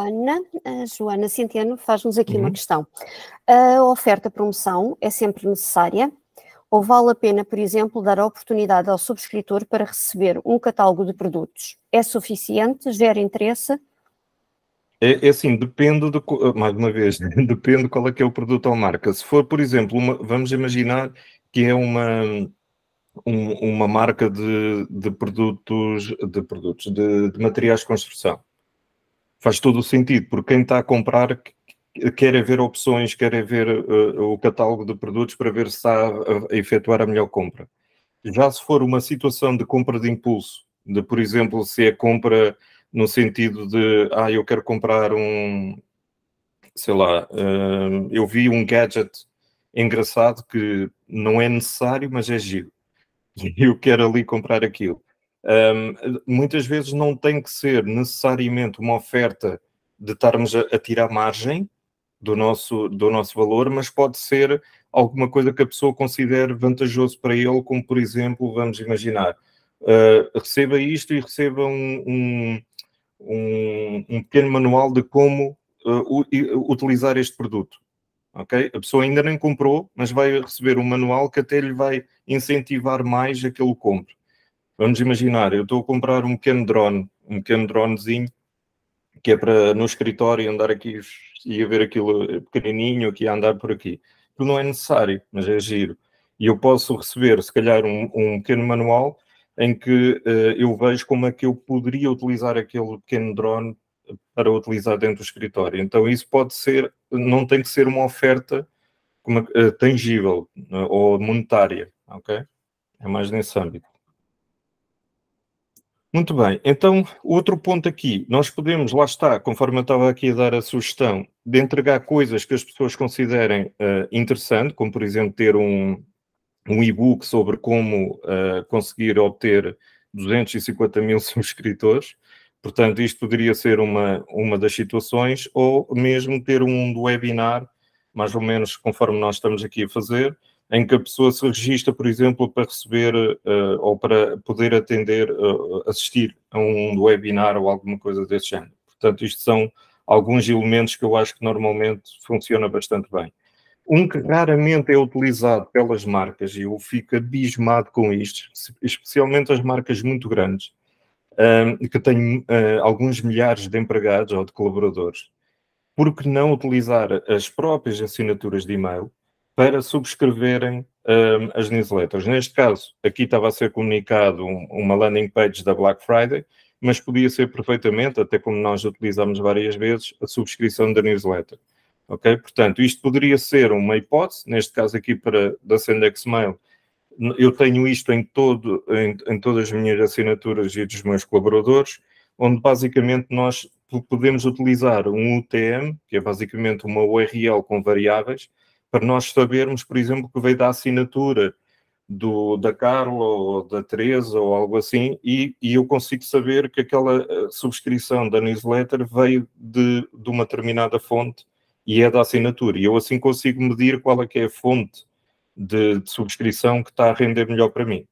B: Joana Centeno faz-nos aqui uma questão. A oferta promoção é sempre necessária ou vale a pena, por exemplo, dar a oportunidade ao subscritor para receber um catálogo de produtos? É suficiente? Gera interesse?
A: É assim, depende, mais uma vez, depende qual é que é o produto ou marca. Se for, por exemplo, vamos imaginar que é uma marca de produtos, de materiais de construção. Faz todo o sentido, porque quem está a comprar quer ver opções, quer ver o catálogo de produtos para ver se está a efetuar a melhor compra. Já se for uma situação de compra de impulso, por exemplo, se é compra no sentido de, eu quero comprar sei lá, eu vi um gadget engraçado que não é necessário, mas é giro. Eu quero ali comprar aquilo. Muitas vezes não tem que ser necessariamente uma oferta de estarmos a tirar margem do nosso valor, mas pode ser alguma coisa que a pessoa considere vantajoso para ele, como por exemplo, vamos imaginar, receba isto e receba um pequeno manual de como utilizar este produto. Okay? A pessoa ainda nem comprou, mas vai receber um manual que até lhe vai incentivar mais a que ele compre. Vamos imaginar, eu estou a comprar um pequeno dronezinho que é para no escritório andar aqui e ver aquilo pequenininho, aqui a andar por aqui. Não é necessário, mas é giro. E eu posso receber, se calhar, um pequeno manual em que eu vejo como é que eu poderia utilizar aquele pequeno drone para utilizar dentro do escritório. Então isso pode ser, não tem que ser uma oferta tangível ou monetária, ok? É mais nesse âmbito. Muito bem, então outro ponto aqui, nós podemos, lá está, conforme eu estava aqui a dar a sugestão, de entregar coisas que as pessoas considerem interessante, como por exemplo ter um e-book sobre como conseguir obter 250 mil subscritores. Portanto, isto poderia ser uma das situações, ou mesmo ter um webinar, mais ou menos conforme nós estamos aqui a fazer, em que a pessoa se registra, por exemplo, para receber ou para poder atender, assistir a um webinar ou alguma coisa desse género. Portanto, isto são alguns elementos que eu acho que normalmente funciona bastante bem. Um que raramente é utilizado pelas marcas, e eu fico abismado com isto, especialmente as marcas muito grandes, que têm alguns milhares de empregados ou de colaboradores. Por que não utilizar as próprias assinaturas de e-mail para subscreverem as newsletters? Neste caso, aqui estava a ser comunicado uma landing page da Black Friday, mas podia ser perfeitamente, até como nós utilizamos várias vezes, a subscrição da newsletter. Ok? Portanto, isto poderia ser uma hipótese, neste caso aqui da Sendex Mail, eu tenho isto em todas as minhas assinaturas e dos meus colaboradores, onde basicamente nós podemos utilizar um UTM, que é basicamente uma URL com variáveis, para nós sabermos, por exemplo, que veio da assinatura da Carla ou da Teresa ou algo assim, e eu consigo saber que aquela subscrição da newsletter veio de uma determinada fonte e é da assinatura. E eu assim consigo medir qual é que é a fonte de subscrição que está a render melhor para mim.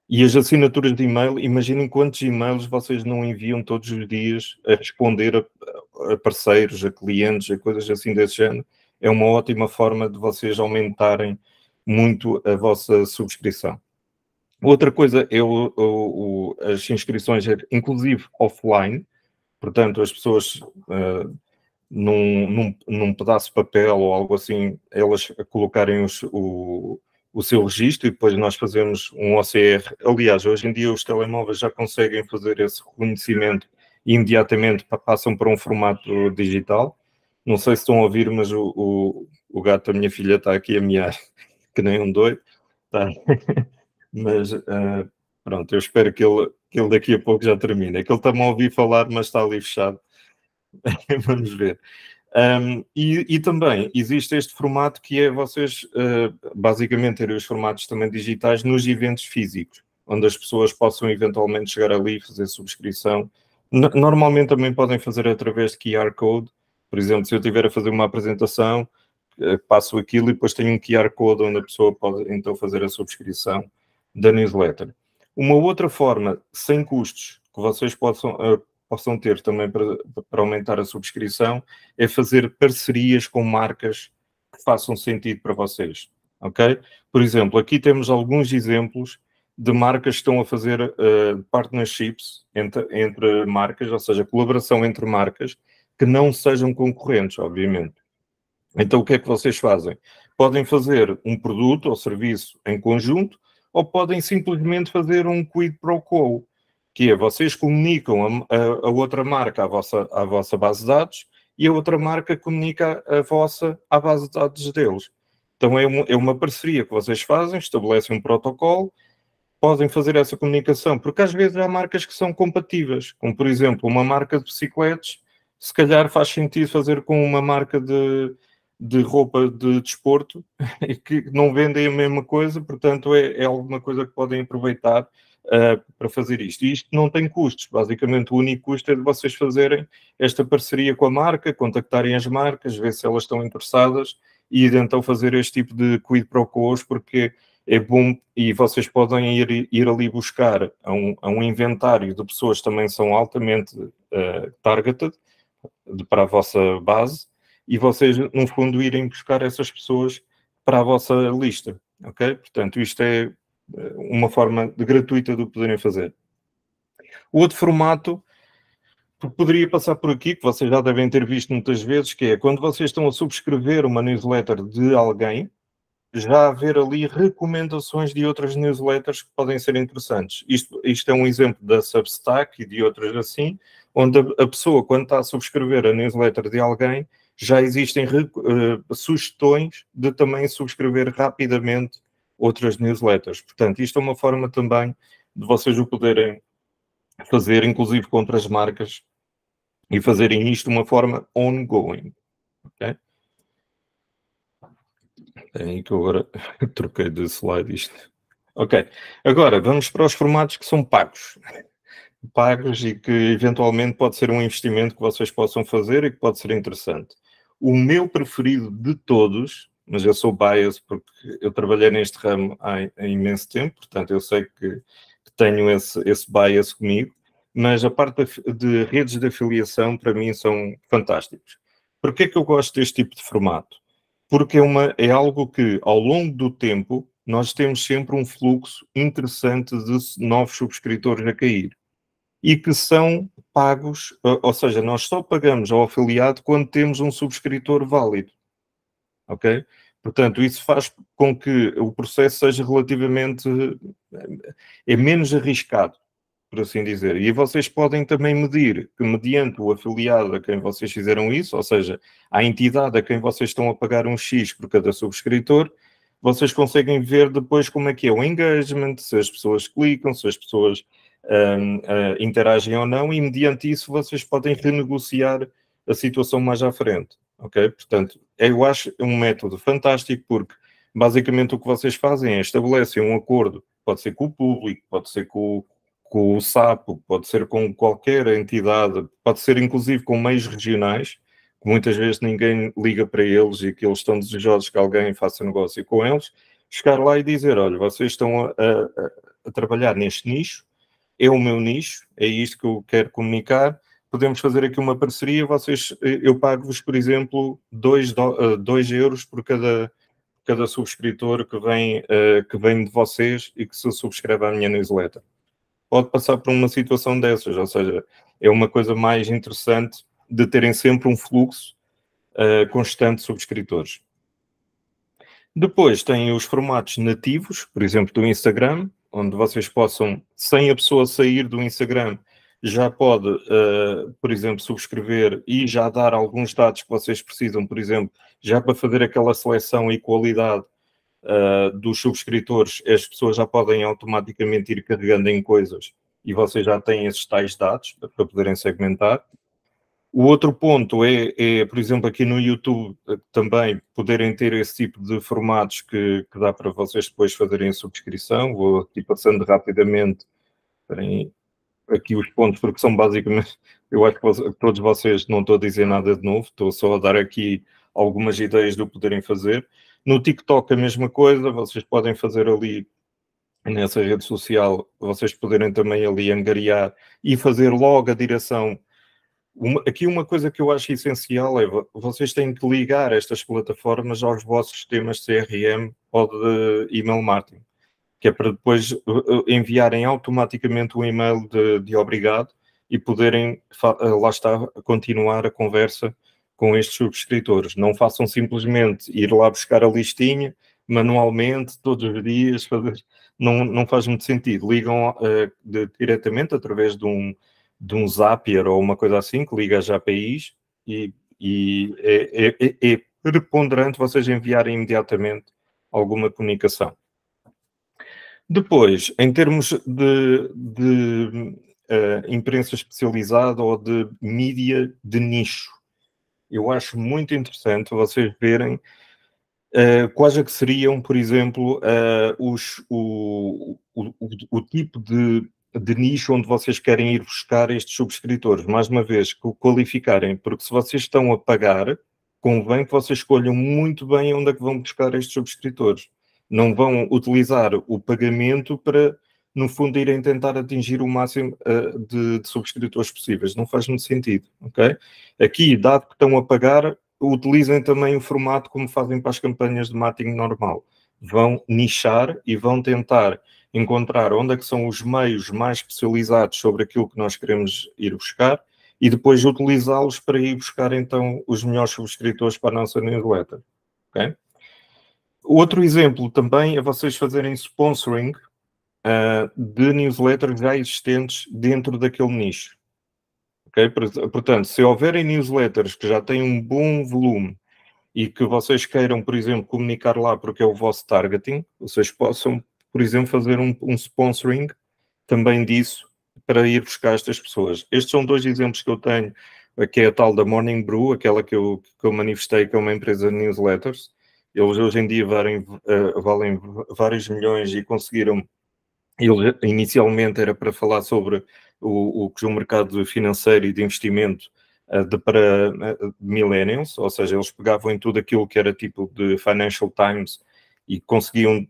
A: E as assinaturas de e-mail, imaginem quantos e-mails vocês não enviam todos os dias a responder a parceiros, a clientes, a coisas assim desse género. É uma ótima forma de vocês aumentarem muito a vossa subscrição. Outra coisa é as inscrições, inclusive offline. Portanto, as pessoas num pedaço de papel ou algo assim, elas colocarem o seu registro e depois nós fazemos um OCR. Aliás, hoje em dia os telemóveis já conseguem fazer esse reconhecimento e imediatamente passam para um formato digital. Não sei se estão a ouvir, mas o gato da minha filha está aqui a miar, que nem um doido. Tá. Mas pronto, eu espero que ele daqui a pouco já termine. É que ele está-me a ouvir falar, mas está ali fechado. Vamos ver. E também existe este formato que é vocês basicamente terem os formatos também digitais nos eventos físicos, onde as pessoas possam eventualmente chegar ali e fazer subscrição. Normalmente também podem fazer através de QR Code. Por exemplo, se eu estiver a fazer uma apresentação, passo aquilo e depois tenho um QR Code onde a pessoa pode então fazer a subscrição da newsletter. Uma outra forma, sem custos, que vocês possam ter também para aumentar a subscrição, é fazer parcerias com marcas que façam sentido para vocês, ok? Por exemplo, aqui temos alguns exemplos de marcas que estão a fazer partnerships entre marcas, ou seja, colaboração entre marcas que não sejam concorrentes, obviamente. Então, o que é que vocês fazem? Podem fazer um produto ou serviço em conjunto ou podem simplesmente fazer um quid pro quo, que é vocês comunicam a outra marca à vossa base de dados e a outra marca comunica a vossa à base de dados deles. Então é uma parceria que vocês fazem, estabelecem um protocolo, podem fazer essa comunicação, porque às vezes há marcas que são compatíveis, como por exemplo uma marca de bicicletas, se calhar faz sentido fazer com uma marca de roupa de desporto que não vendem a mesma coisa, portanto é alguma coisa que podem aproveitar para fazer isto. E isto não tem custos, basicamente o único custo é de vocês fazerem esta parceria com a marca, contactarem as marcas, ver se elas estão interessadas e então fazer este tipo de quid pro quos, porque é bom e vocês podem ir ali buscar a um inventário de pessoas que também são altamente targeted para a vossa base e vocês, no fundo, irem buscar essas pessoas para a vossa lista, ok? Portanto, isto é uma forma gratuita de poderem fazer. O outro formato poderia passar por aqui, que vocês já devem ter visto muitas vezes, que é quando vocês estão a subscrever uma newsletter de alguém, já haver ali recomendações de outras newsletters que podem ser interessantes. Isto é um exemplo da Substack e de outras assim, onde a pessoa, quando está a subscrever a newsletter de alguém, já existem sugestões de também subscrever rapidamente outras newsletters. Portanto, isto é uma forma também de vocês o poderem fazer, inclusive com outras marcas, e fazerem isto de uma forma ongoing. Ok? Tem que eu agora troquei de slide isto. Ok, agora vamos para os formatos que são pagos. Pagos e que eventualmente pode ser um investimento que vocês possam fazer e que pode ser interessante. O meu preferido de todos, mas eu sou biased porque eu trabalhei neste ramo há imenso tempo, portanto eu sei que tenho esse bias comigo, mas a parte de redes de afiliação para mim são fantásticos. Porquê que eu gosto deste tipo de formato? Porque é algo que ao longo do tempo nós temos sempre um fluxo interessante de novos subscritores a cair e que são pagos, ou seja, nós só pagamos ao afiliado quando temos um subscritor válido, ok? Portanto, isso faz com que o processo seja relativamente, é menos arriscado, por assim dizer. E vocês podem também medir que mediante o afiliado a quem vocês fizeram isso, ou seja, a entidade a quem vocês estão a pagar um X por cada subscritor, vocês conseguem ver depois como é que é o engagement, se as pessoas clicam, se as pessoas interagem ou não, e mediante isso vocês podem renegociar a situação mais à frente, ok? Portanto, eu acho um método fantástico porque basicamente o que vocês fazem é estabelecem um acordo, pode ser com o público, pode ser com o Sapo, pode ser com qualquer entidade, pode ser inclusive com meios regionais, que muitas vezes ninguém liga para eles e que eles estão desejosos que alguém faça negócio com eles, chegar lá e dizer, olha, vocês estão a trabalhar neste nicho, é o meu nicho, é isto que eu quero comunicar, podemos fazer aqui uma parceria, eu pago-vos, por exemplo, 2 euros por cada subscritor que vem de vocês e que se subscreve à minha newsletter. Pode passar por uma situação dessas, ou seja, é uma coisa mais interessante de terem sempre um fluxo constante de subscritores. Depois tem os formatos nativos, por exemplo, do Instagram, onde vocês possam, sem a pessoa sair do Instagram, já pode, por exemplo, subscrever e já dar alguns dados que vocês precisam, por exemplo, já para fazer aquela seleção e qualidade dos subscritores, as pessoas já podem automaticamente ir carregando em coisas e vocês já têm esses tais dados para poderem segmentar. O outro ponto é, por exemplo, aqui no YouTube também poderem ter esse tipo de formatos que dá para vocês depois fazerem a subscrição. Vou aqui passando rapidamente aqui os pontos, porque são basicamente, eu acho que todos vocês, não estou a dizer nada de novo, estou só a dar aqui algumas ideias do poderem fazer. No TikTok a mesma coisa, vocês podem fazer ali nessa rede social, vocês poderem também ali angariar e fazer logo a direção. Aqui uma coisa que eu acho essencial é vocês têm que ligar estas plataformas aos vossos sistemas de CRM ou de email marketing, que é para depois enviarem automaticamente um e-mail de obrigado e poderem, lá está, continuar a conversa com estes subscritores. Não façam simplesmente ir lá buscar a listinha manualmente, todos os dias, não faz muito sentido. Ligam diretamente através de um Zapier ou uma coisa assim, que liga às APIs e é preponderante vocês enviarem imediatamente alguma comunicação. Depois, em termos de imprensa especializada ou de mídia de nicho, eu acho muito interessante vocês verem quais é que seriam, por exemplo, o tipo de nicho onde vocês querem ir buscar estes subscritores. Mais uma vez, qualificarem, porque se vocês estão a pagar, convém que vocês escolham muito bem onde é que vão buscar estes subscritores. Não vão utilizar o pagamento para, no fundo, irem tentar atingir o máximo de subscritores possíveis. Não faz muito sentido, ok? Aqui, dado que estão a pagar, utilizem também o formato como fazem para as campanhas de marketing normal. Vão nichar e vão tentar encontrar onde é que são os meios mais especializados sobre aquilo que nós queremos ir buscar e depois utilizá-los para ir buscar então os melhores subscritores para a nossa newsletter. Okay? Outro exemplo também é vocês fazerem sponsoring de newsletters já existentes dentro daquele nicho. Okay? Portanto, se houverem newsletters que já têm um bom volume e que vocês queiram, por exemplo, comunicar lá porque é o vosso targeting, vocês possam, por exemplo, fazer um sponsoring também disso para ir buscar estas pessoas. Estes são 2 exemplos que eu tenho, que é a tal da Morning Brew, aquela que eu manifestei, que é uma empresa de newsletters. Eles hoje em dia valem vários milhões e conseguiram. Eles, inicialmente era para falar sobre o mercado financeiro e de investimento para millennials, ou seja, eles pegavam em tudo aquilo que era tipo de Financial Times e conseguiam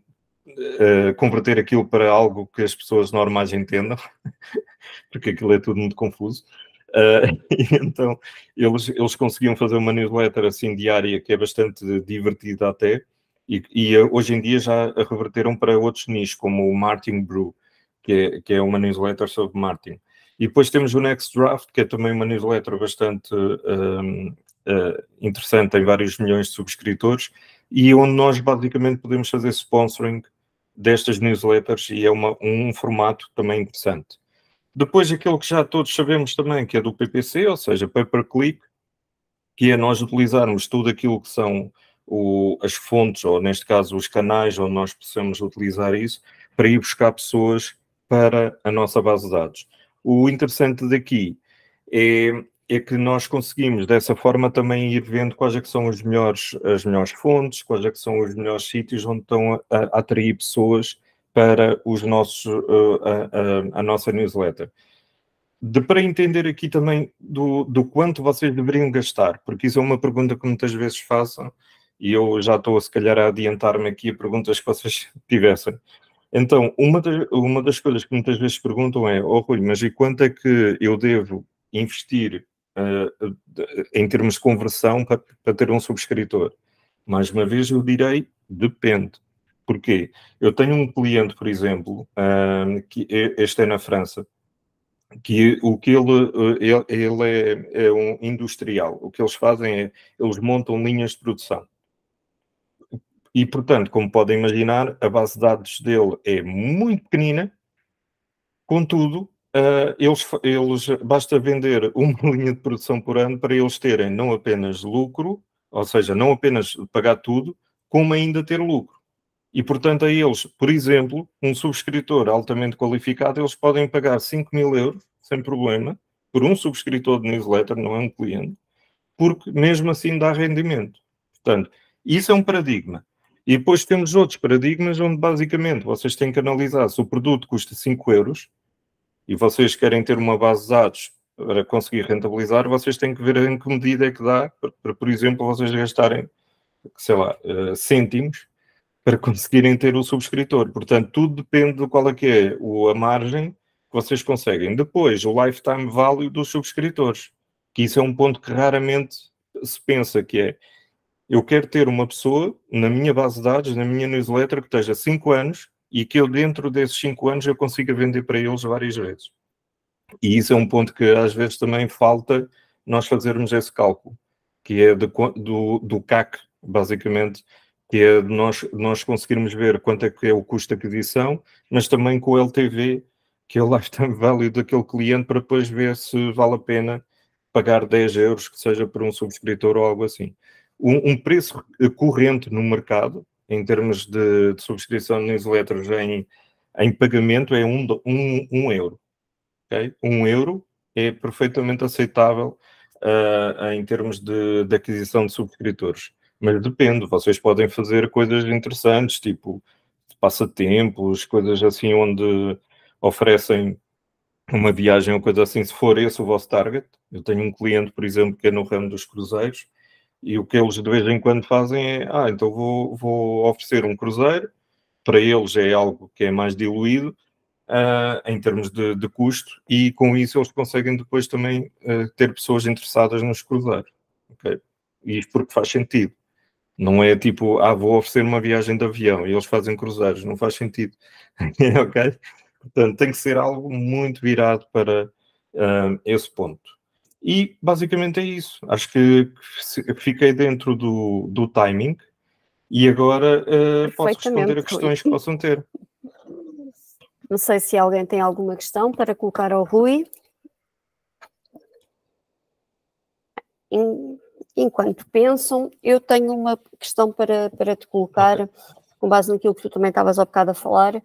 A: converter aquilo para algo que as pessoas normais entendam, porque aquilo é tudo muito confuso. Então, eles conseguiam fazer uma newsletter assim diária que é bastante divertida até, e hoje em dia já a reverteram para outros nichos, como o Martin Brew, que é uma newsletter sobre Martin. E depois temos o Next Draft, que é também uma newsletter bastante interessante, tem vários milhões de subscritores, e onde nós basicamente podemos fazer sponsoring destas newsletters, e é um formato também interessante. Depois aquilo que já todos sabemos também, que é do PPC, ou seja, pay-per-click, que é nós utilizarmos tudo aquilo que são as fontes, ou neste caso os canais onde nós possamos utilizar isso, para ir buscar pessoas para a nossa base de dados. O interessante daqui é que nós conseguimos dessa forma também ir vendo quais é que são as melhores fontes, quais é que são os melhores sítios onde estão a atrair pessoas para os nossos, a nossa newsletter. Para entender aqui também do quanto vocês deveriam gastar, porque isso é uma pergunta que muitas vezes façam, e eu já estou se calhar a adiantar-me aqui a perguntas que vocês tivessem. Então, uma das coisas que muitas vezes perguntam é, Rui, mas e quanto é que eu devo investir em termos de conversão para ter um subscritor? Mais uma vez eu direi, depende. Porquê? Eu tenho um cliente, por exemplo, que este é na França, que o que ele é um industrial. O que eles fazem é, eles montam linhas de produção. E, portanto, como podem imaginar, a base de dados dele é muito pequenina, contudo, eles basta vender uma linha de produção por ano para eles terem não apenas lucro, ou seja, não apenas pagar tudo, como ainda ter lucro. E, portanto, a eles, por exemplo, um subscritor altamente qualificado, eles podem pagar 5.000 euros, sem problema, por um subscritor de newsletter, não é um cliente, porque mesmo assim dá rendimento. Portanto, isso é um paradigma. E depois temos outros paradigmas onde, basicamente, vocês têm que analisar se o produto custa 5 euros e vocês querem ter uma base de dados para conseguir rentabilizar, vocês têm que ver em que medida é que dá para, por exemplo, vocês gastarem, sei lá, cêntimos para conseguirem ter o subscritor. Portanto, tudo depende de qual é que é a margem que vocês conseguem. Depois, o lifetime value dos subscritores, que isso é um ponto que raramente se pensa, que é, eu quero ter uma pessoa na minha base de dados, na minha newsletter, que esteja 5 anos e que eu, dentro desses 5 anos, eu consiga vender para eles várias vezes. E isso é um ponto que às vezes também falta nós fazermos esse cálculo, que é do CAC, basicamente, que é de nós conseguirmos ver quanto é que é o custo de aquisição, mas também com o LTV, que é o lifetime value daquele cliente, para depois ver se vale a pena pagar 10 euros, que seja por um subscritor ou algo assim. Um preço corrente no mercado, em termos de subscrição de newsletters em pagamento, é 1 euro. Okay? 1 euro é perfeitamente aceitável em termos de aquisição de subscritores. Mas depende, vocês podem fazer coisas interessantes, tipo passatempos, coisas assim onde oferecem uma viagem ou coisa assim, se for esse o vosso target. Eu tenho um cliente, por exemplo, que é no ramo dos cruzeiros, e o que eles de vez em quando fazem é, então vou oferecer um cruzeiro, para eles é algo que é mais diluído, em termos de custo, e com isso eles conseguem depois também ter pessoas interessadas nos cruzeiros. Okay? E isto porque faz sentido. Não é tipo, vou oferecer uma viagem de avião e eles fazem cruzeiros. Não faz sentido. Ok? Portanto, tem que ser algo muito virado para esse ponto. E basicamente é isso. Acho que fiquei dentro do timing e agora posso responder a questões que possam ter.
B: Não sei se alguém tem alguma questão para colocar ao Rui. Enquanto pensam, eu tenho uma questão para te colocar, com base naquilo que tu também estavas há bocado a falar,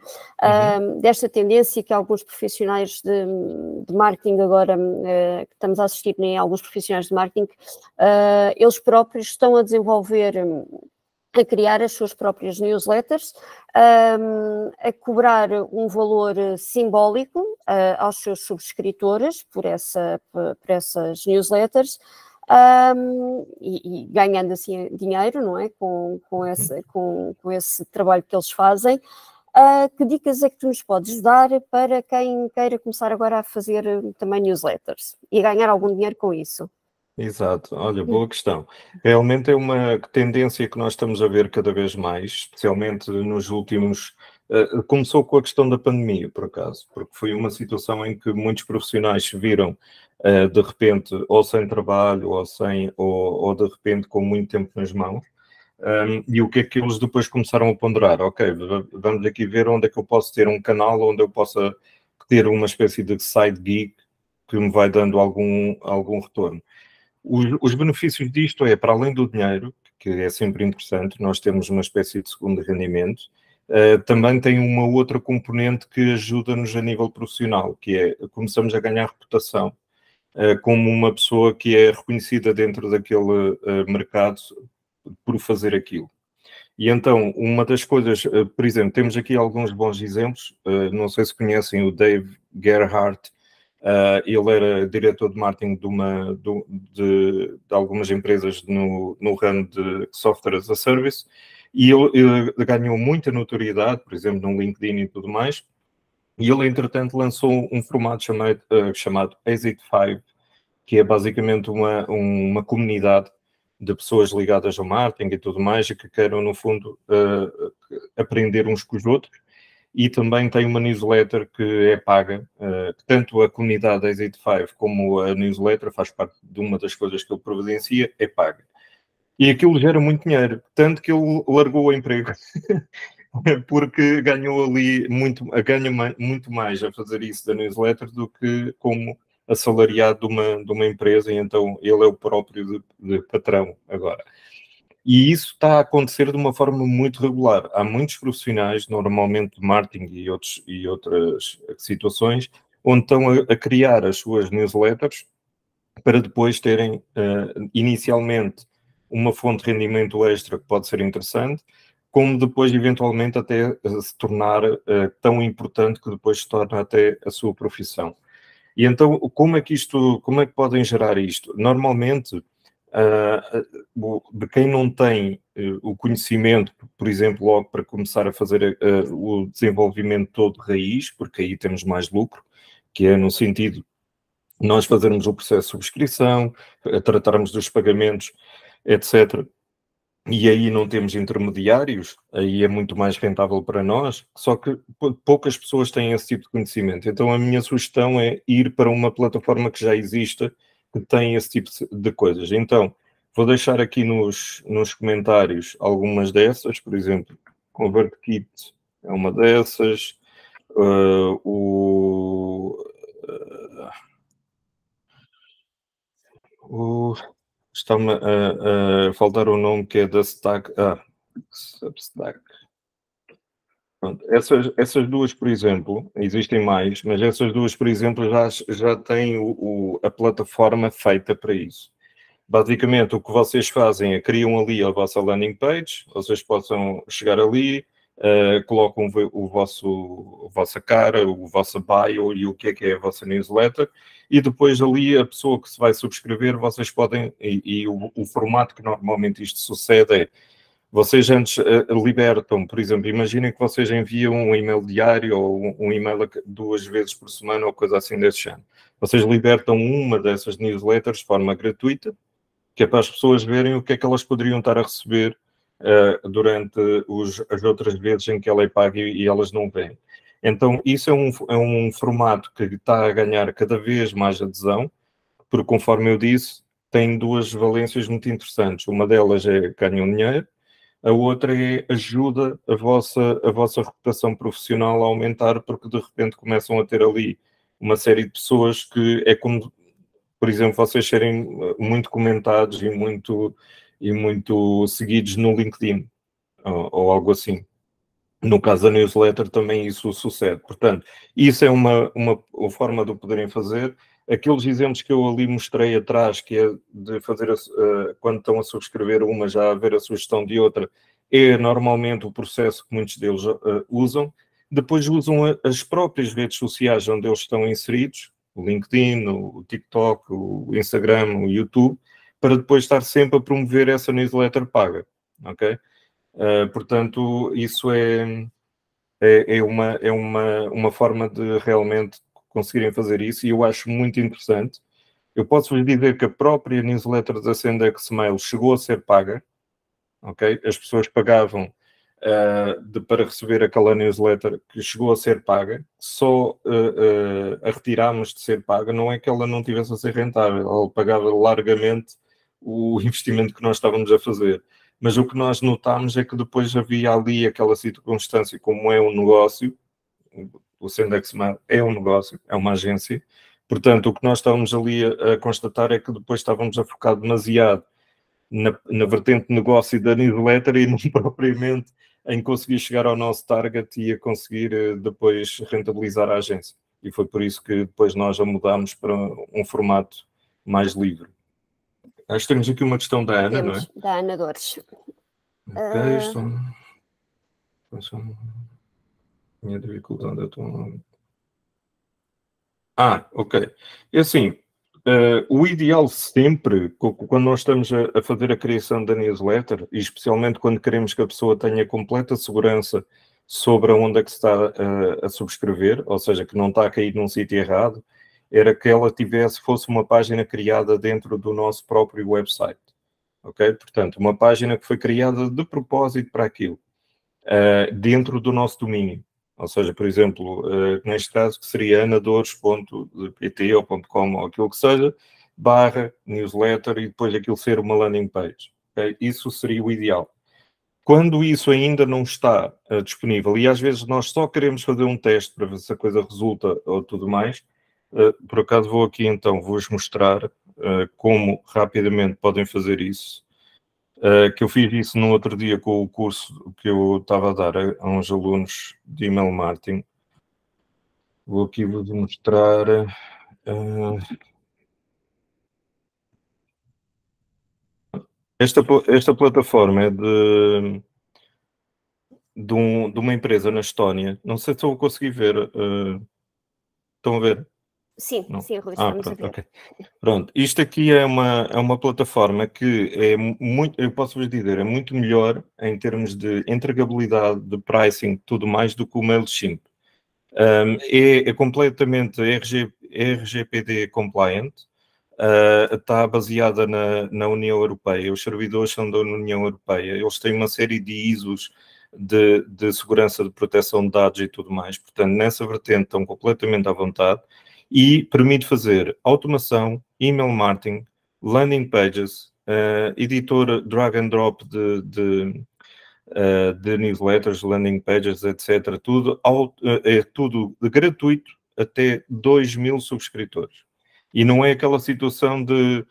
B: desta tendência que alguns profissionais de marketing agora, que estamos a assistir em alguns profissionais de marketing, eles próprios estão a desenvolver, a criar as suas próprias newsletters, a cobrar um valor simbólico aos seus subscritores por essas newsletters, e ganhando assim dinheiro, não é? Com esse trabalho que eles fazem. Que dicas é que tu nos podes dar para quem queira começar agora a fazer também newsletters e ganhar algum dinheiro com isso?
A: Exato, olha, boa questão. Realmente é uma tendência que nós estamos a ver cada vez mais, especialmente nos últimos... começou com a questão da pandemia, por acaso, porque foi uma situação em que muitos profissionais se viram, de repente, ou sem trabalho, ou de repente com muito tempo nas mãos. E o que é que eles depois começaram a ponderar? Ok, vamos aqui ver onde é que eu posso ter um canal onde eu possa ter uma espécie de side gig que me vai dando algum retorno. Os benefícios disto é, para além do dinheiro, que é sempre interessante, nós temos uma espécie de segundo rendimento, também tem uma outra componente que ajuda-nos a nível profissional, que é, começamos a ganhar reputação, como uma pessoa que é reconhecida dentro daquele mercado por fazer aquilo. E então, uma das coisas, por exemplo, temos aqui alguns bons exemplos, não sei se conhecem o Dave Gerhardt. Ele era diretor de marketing de algumas empresas no ramo de software as a service, e ele ganhou muita notoriedade, por exemplo, no LinkedIn e tudo mais, e ele, entretanto, lançou um formato chamado Exit 5, que é basicamente uma comunidade de pessoas ligadas ao marketing e tudo mais, e que queiram, no fundo, aprender uns com os outros. E também tem uma newsletter que é paga, tanto a comunidade Exit 5 como a newsletter, faz parte de uma das coisas que ele providencia, é paga. E aquilo gera muito dinheiro, tanto que ele largou o emprego, porque ganhou ali ganha muito mais a fazer isso da newsletter do que como assalariado de uma empresa, e então ele é o próprio de patrão agora. E isso está a acontecer de uma forma muito regular. Há muitos profissionais, normalmente de marketing e outras situações, onde estão a criar as suas newsletters para depois terem, inicialmente, uma fonte de rendimento extra que pode ser interessante, como depois, eventualmente, até se tornar tão importante que depois se torna até a sua profissão. E então, como é que podem gerar isto? Normalmente, de quem não tem o conhecimento, por exemplo, logo para começar a fazer o desenvolvimento todo de raiz, porque aí temos mais lucro, que é no sentido de nós fazermos o processo de subscrição, tratarmos dos pagamentos, etc. E aí não temos intermediários, aí é muito mais rentável para nós, só que poucas pessoas têm esse tipo de conhecimento. Então a minha sugestão é ir para uma plataforma que já exista, que tem esse tipo de coisas. Então, vou deixar aqui nos comentários algumas dessas, por exemplo, ConvertKit é uma dessas, está-me a faltar o nome, que é da Stack. Substack. Pronto, essas duas, por exemplo, existem mais, mas essas duas, por exemplo, já têm a plataforma feita para isso. Basicamente, o que vocês fazem é criam ali a vossa landing page, vocês possam chegar ali, colocam a vossa cara, o vosso bio e o que é a vossa newsletter, e depois ali a pessoa que se vai subscrever, vocês podem, e o formato que normalmente isto sucede é, vocês antes libertam, por exemplo, imaginem que vocês enviam um e-mail diário ou um e-mail 2 vezes por semana ou coisa assim desse género. Vocês libertam uma dessas newsletters de forma gratuita, que é para as pessoas verem o que é que elas poderiam estar a receber durante as outras vezes em que ela é paga e elas não veem. Então, isso é um formato que está a ganhar cada vez mais adesão, porque conforme eu disse, tem duas valências muito interessantes. Uma delas é ganham dinheiro, a outra é ajuda a vossa reputação profissional a aumentar, porque de repente começam a ter ali uma série de pessoas que é como, por exemplo, vocês serem muito comentados e muito seguidos no LinkedIn, ou algo assim. No caso da newsletter também isso sucede. Portanto, isso é uma forma de o poderem fazer. Aqueles exemplos que eu ali mostrei atrás, que é de fazer, quando estão a subscrever uma, já haver a sugestão de outra, é normalmente o processo que muitos deles usam. Depois usam as próprias redes sociais onde eles estão inseridos, o LinkedIn, o TikTok, o Instagram, o YouTube, para depois estar sempre a promover essa newsletter paga, ok? Portanto, isso é uma forma de realmente conseguirem fazer isso e eu acho muito interessante. Eu posso-vos dizer que a própria newsletter da Sendex Mail chegou a ser paga, ok? As pessoas pagavam para receber aquela newsletter que chegou a ser paga, só a retirámos de ser paga, não é que ela não tivesse a ser rentável, ela pagava largamente o investimento que nós estávamos a fazer. Mas o que nós notámos é que depois havia ali aquela circunstância, como é um negócio, o Sendex Mail é um negócio, é uma agência, portanto, o que nós estávamos ali a constatar é que depois estávamos a focar demasiado na vertente de negócio da newsletter e não propriamente em conseguir chegar ao nosso target e a conseguir depois rentabilizar a agência. E foi por isso que depois nós a mudámos para um formato mais livre. Acho que temos aqui uma questão da Ana, não é?
B: Da Ana Dores.
A: Ok, minha dificuldade é tão... ok. É assim, o ideal sempre, quando nós estamos a fazer a criação da newsletter, e especialmente quando queremos que a pessoa tenha completa segurança sobre onde é que se está a subscrever, ou seja, que não está a cair num sítio errado, era que ela fosse uma página criada dentro do nosso próprio website. Ok? Portanto, uma página que foi criada de propósito para aquilo, dentro do nosso domínio. Ou seja, por exemplo, neste caso, que seria anadores.pt ou .com ou aquilo que seja, /newsletter e depois aquilo ser uma landing page. Okay? Isso seria o ideal. Quando isso ainda não está disponível, e às vezes nós só queremos fazer um teste para ver se a coisa resulta ou tudo mais, por acaso vou aqui então, vou-vos mostrar como rapidamente podem fazer isso. Que eu fiz isso no outro dia com o curso que eu estava a dar a uns alunos de email marketing. Vou aqui vos mostrar. Esta plataforma é de uma empresa na Estónia. Não sei se estou a conseguir ver. Estão a ver?
B: Sim,
A: Não.
B: sim, Rui, estamos
A: Pronto,
B: a ver.
A: ok. Pronto, isto aqui é uma plataforma que é muito, eu posso vos dizer, é muito melhor em termos de entregabilidade, de pricing, tudo mais do que o MailChimp. É completamente RGPD compliant, está baseada na União Europeia, os servidores são da União Europeia, eles têm uma série de ISOs de segurança de proteção de dados e tudo mais, portanto, nessa vertente estão completamente à vontade e permite fazer automação, email marketing, landing pages, editor drag and drop de newsletters, landing pages, etc. É tudo gratuito até 2.000 subscritores. E não é aquela situação de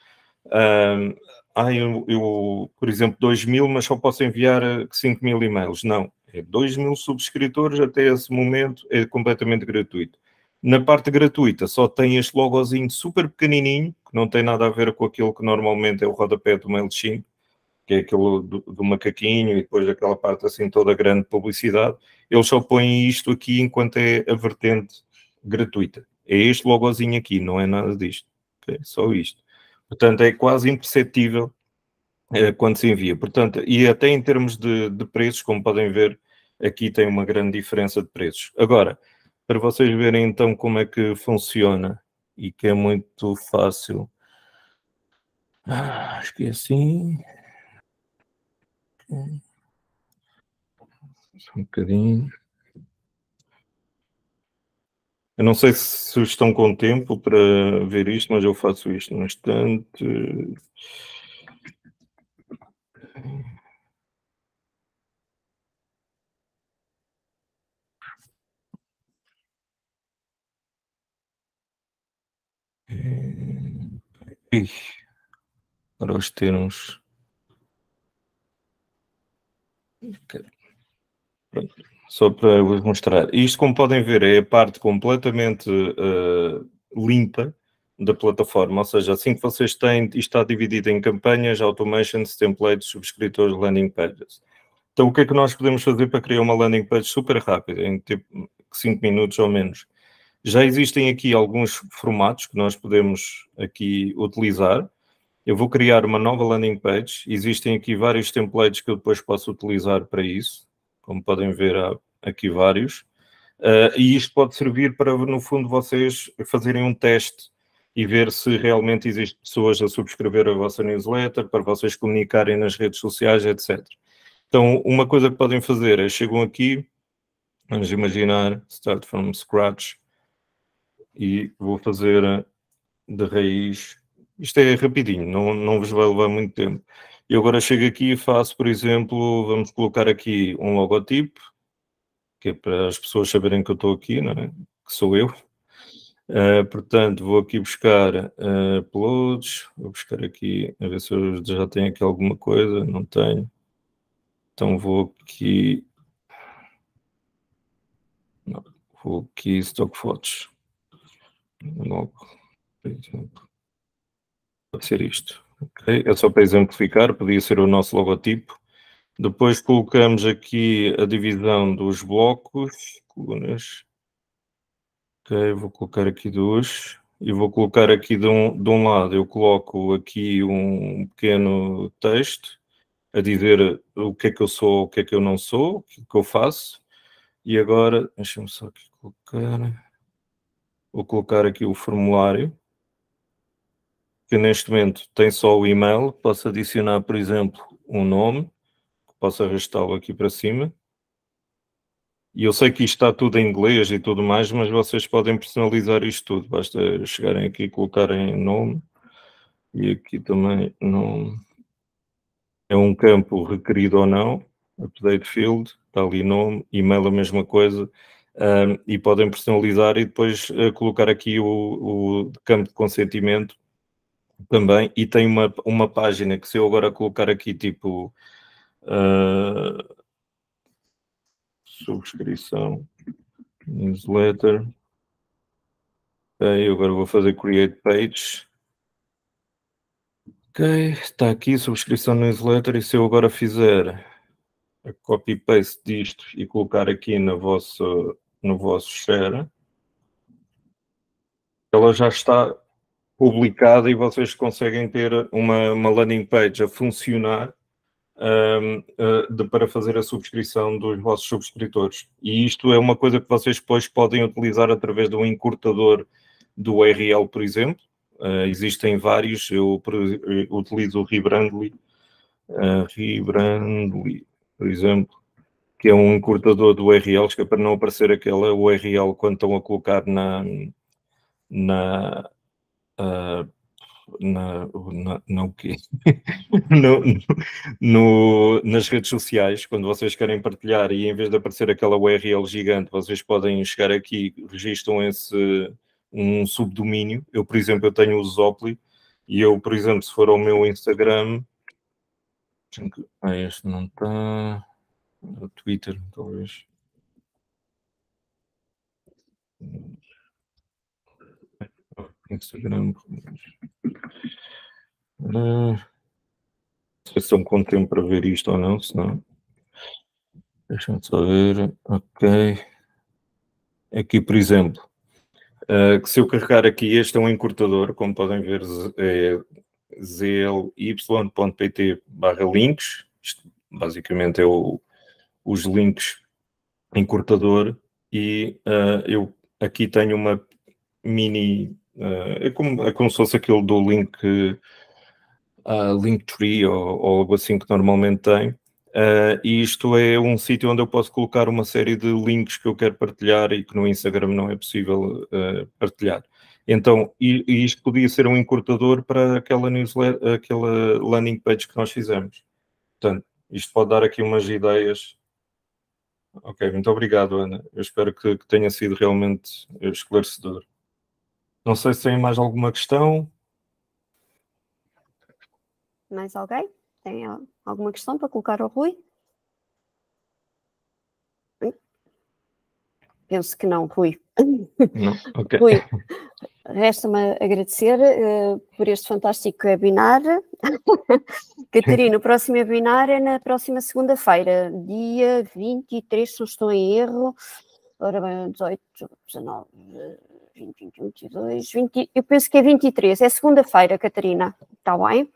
A: eu, por exemplo, 2.000, mas só posso enviar 5.000 e-mails. Não, é 2.000 subscritores até esse momento, é completamente gratuito. Na parte gratuita só tem este logozinho super pequenininho, que não tem nada a ver com aquilo que normalmente é o rodapé do MailChimp, que é aquilo do macaquinho e depois aquela parte assim toda grande de publicidade. Eles só põem isto aqui enquanto é a vertente gratuita. É este logozinho aqui, não é nada disto. Okay? Só isto. Portanto, é quase imperceptível quando se envia. Portanto, e até em termos de preços, como podem ver, aqui tem uma grande diferença de preços. Agora, para vocês verem então como é que funciona e que é muito fácil. Acho que é assim. Só um bocadinho. Eu não sei se estão com tempo para ver isto, mas eu faço isto num instante. Para os termos. Pronto. Só para vos mostrar. Isto, como podem ver, é a parte completamente limpa da plataforma, ou seja, assim que vocês têm, isto está dividido em campanhas, automations, templates, subscritores, landing pages. Então, o que é que nós podemos fazer para criar uma landing page super rápida, em tipo 5 minutos ou menos? Já existem aqui alguns formatos que nós podemos aqui utilizar. Eu vou criar uma nova landing page. Existem aqui vários templates que eu depois posso utilizar para isso. Como podem ver, há aqui vários. E isto pode servir para, no fundo, vocês fazerem um teste e ver se realmente existem pessoas a subscrever a vossa newsletter, para vocês comunicarem nas redes sociais, etc. Então, uma coisa que podem fazer é, chegam aqui, vamos imaginar, start from scratch, e vou fazer de raiz. Isto é rapidinho, não vos vai levar muito tempo. Eu agora chego aqui e faço, por exemplo, vamos colocar aqui um logotipo, que é para as pessoas saberem que eu estou aqui, não é? Que sou eu. Portanto, vou aqui buscar uploads, vou buscar aqui, a ver se eu já tenho aqui alguma coisa, não tenho. Então vou aqui, não, vou aqui stock photos. Logo, por exemplo, pode ser isto. Okay? É só para exemplificar, podia ser o nosso logotipo. Depois colocamos aqui a divisão dos blocos, colunas. Ok, vou colocar aqui duas. E vou colocar aqui de um lado, eu coloco aqui um pequeno texto a dizer o que é que eu sou, o que é que eu não sou, o que é que eu faço. E agora, deixa-me só aqui colocar. Vou colocar aqui o formulário, que neste momento tem só o e-mail. Posso adicionar, por exemplo, um nome, posso arrastá-lo aqui para cima. E eu sei que isto está tudo em inglês e tudo mais, mas vocês podem personalizar isto tudo. Basta chegarem aqui e colocarem nome. E aqui também nome. É um campo requerido ou não. Update field, está ali nome, e-mail a mesma coisa. E podem personalizar e depois colocar aqui o campo de consentimento também. E tem uma página que, se eu agora colocar aqui tipo subscrição, newsletter. Ok, agora vou fazer create page. Ok, está aqui subscrição newsletter, e se eu agora fizer a copy paste disto e colocar aqui no vosso share, ela já está publicada e vocês conseguem ter uma landing page a funcionar para fazer a subscrição dos vossos subscritores. E isto é uma coisa que vocês depois podem utilizar através de um encurtador do URL, por exemplo. Existem vários, eu utilizo o Rebrandly, por exemplo, que é um encurtador de URLs, que é para não aparecer aquela URL quando estão a colocar o quê? Nas redes sociais, quando vocês querem partilhar e em vez de aparecer aquela URL gigante, vocês podem chegar aqui, registram um subdomínio. Eu, por exemplo, eu tenho o Zopli e eu, por exemplo, se for ao meu Instagram, este não está, o Twitter, talvez. Instagram. Não sei se estão com tempo para ver isto ou não, senão. Deixa-me só ver. Ok. Aqui, por exemplo, que se eu carregar aqui, este é um encurtador, como podem ver, é zly.pt/links. Isto basicamente é os links encurtador, e eu aqui tenho uma mini. É como se fosse aquele do Linktree ou algo assim que normalmente tem. E isto é um sítio onde eu posso colocar uma série de links que eu quero partilhar e que no Instagram não é possível partilhar. Então, e isto podia ser um encurtador para aquela newsletter, aquela landing page que nós fizemos. Portanto, isto pode dar aqui umas ideias. Ok, muito obrigado, Ana. Eu espero que tenha sido realmente esclarecedor. Não sei se tem mais alguma questão.
B: Mais alguém? Tem alguma questão para colocar ao Rui? Penso que não, Rui.
A: Não? Ok.
B: Rui, resta-me agradecer por este fantástico webinar. Catarina, o próximo webinar é na próxima segunda-feira, dia 23, se não estou em erro. Ora bem, 18, 19, 20, 21, 22, 20, eu penso que é 23, é segunda-feira, Catarina, está bem?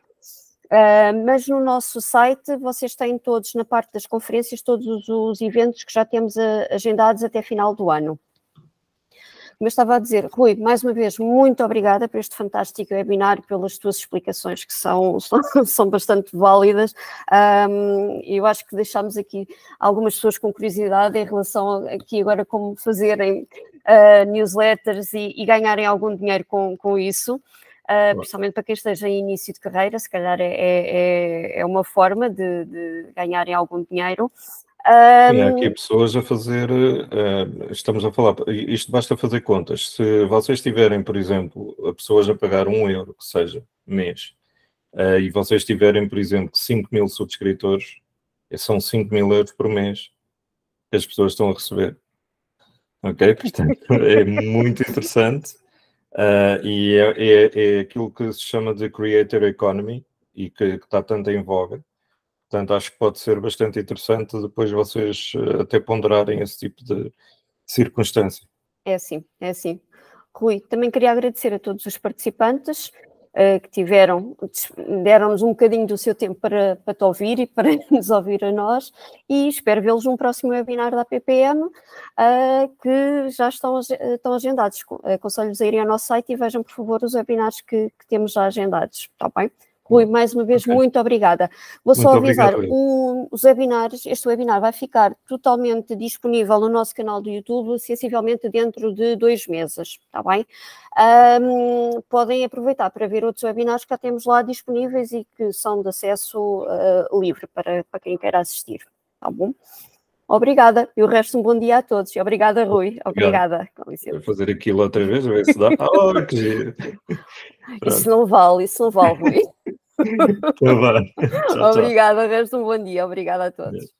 B: Mas no nosso site vocês têm todos, na parte das conferências, todos os eventos que já temos agendados até final do ano. Como eu estava a dizer, Rui, mais uma vez, muito obrigada por este fantástico webinar, pelas tuas explicações que são bastante válidas. Eu acho que deixámos aqui algumas pessoas com curiosidade em relação aqui agora como fazerem newsletters e ganharem algum dinheiro com isso. Principalmente para quem esteja em início de carreira, se calhar é uma forma de ganharem algum dinheiro.
A: Há aqui pessoas a fazer, estamos a falar, isto basta fazer contas. Se vocês tiverem, por exemplo, pessoas a pagar €1, que seja, mês, e vocês tiverem, por exemplo, 5.000 subscritores, são 5.000 euros por mês que as pessoas estão a receber. Ok? Portanto, é muito interessante. E é aquilo que se chama de Creator Economy e que está tanto em voga. Portanto, acho que pode ser bastante interessante depois vocês até ponderarem esse tipo de circunstância.
B: É assim, é assim. Rui, também queria agradecer a todos os participantes que deram-nos um bocadinho do seu tempo para te ouvir e para nos ouvir a nós, e espero vê-los num próximo webinar da APPM, que já estão agendados. Aconselho-vos a irem ao nosso site e vejam, por favor, os webinars que temos já agendados, está bem? Rui, mais uma vez, muito obrigada. Vou só avisar, os webinars, este webinar vai ficar totalmente disponível no nosso canal do YouTube, sensivelmente dentro de 2 meses, está bem? Podem aproveitar para ver outros webinars que já temos lá disponíveis e que são de acesso livre para quem queira assistir, está bom? Obrigada, e o resto um bom dia a todos. Obrigada, Rui. Obrigada.
A: Vou fazer aquilo outra vez, a ver se dá. Oh, que giro.
B: Isso não vale, Rui.
A: Tá bem. Tchau,
B: obrigada, o resto um bom dia. Obrigada a todos.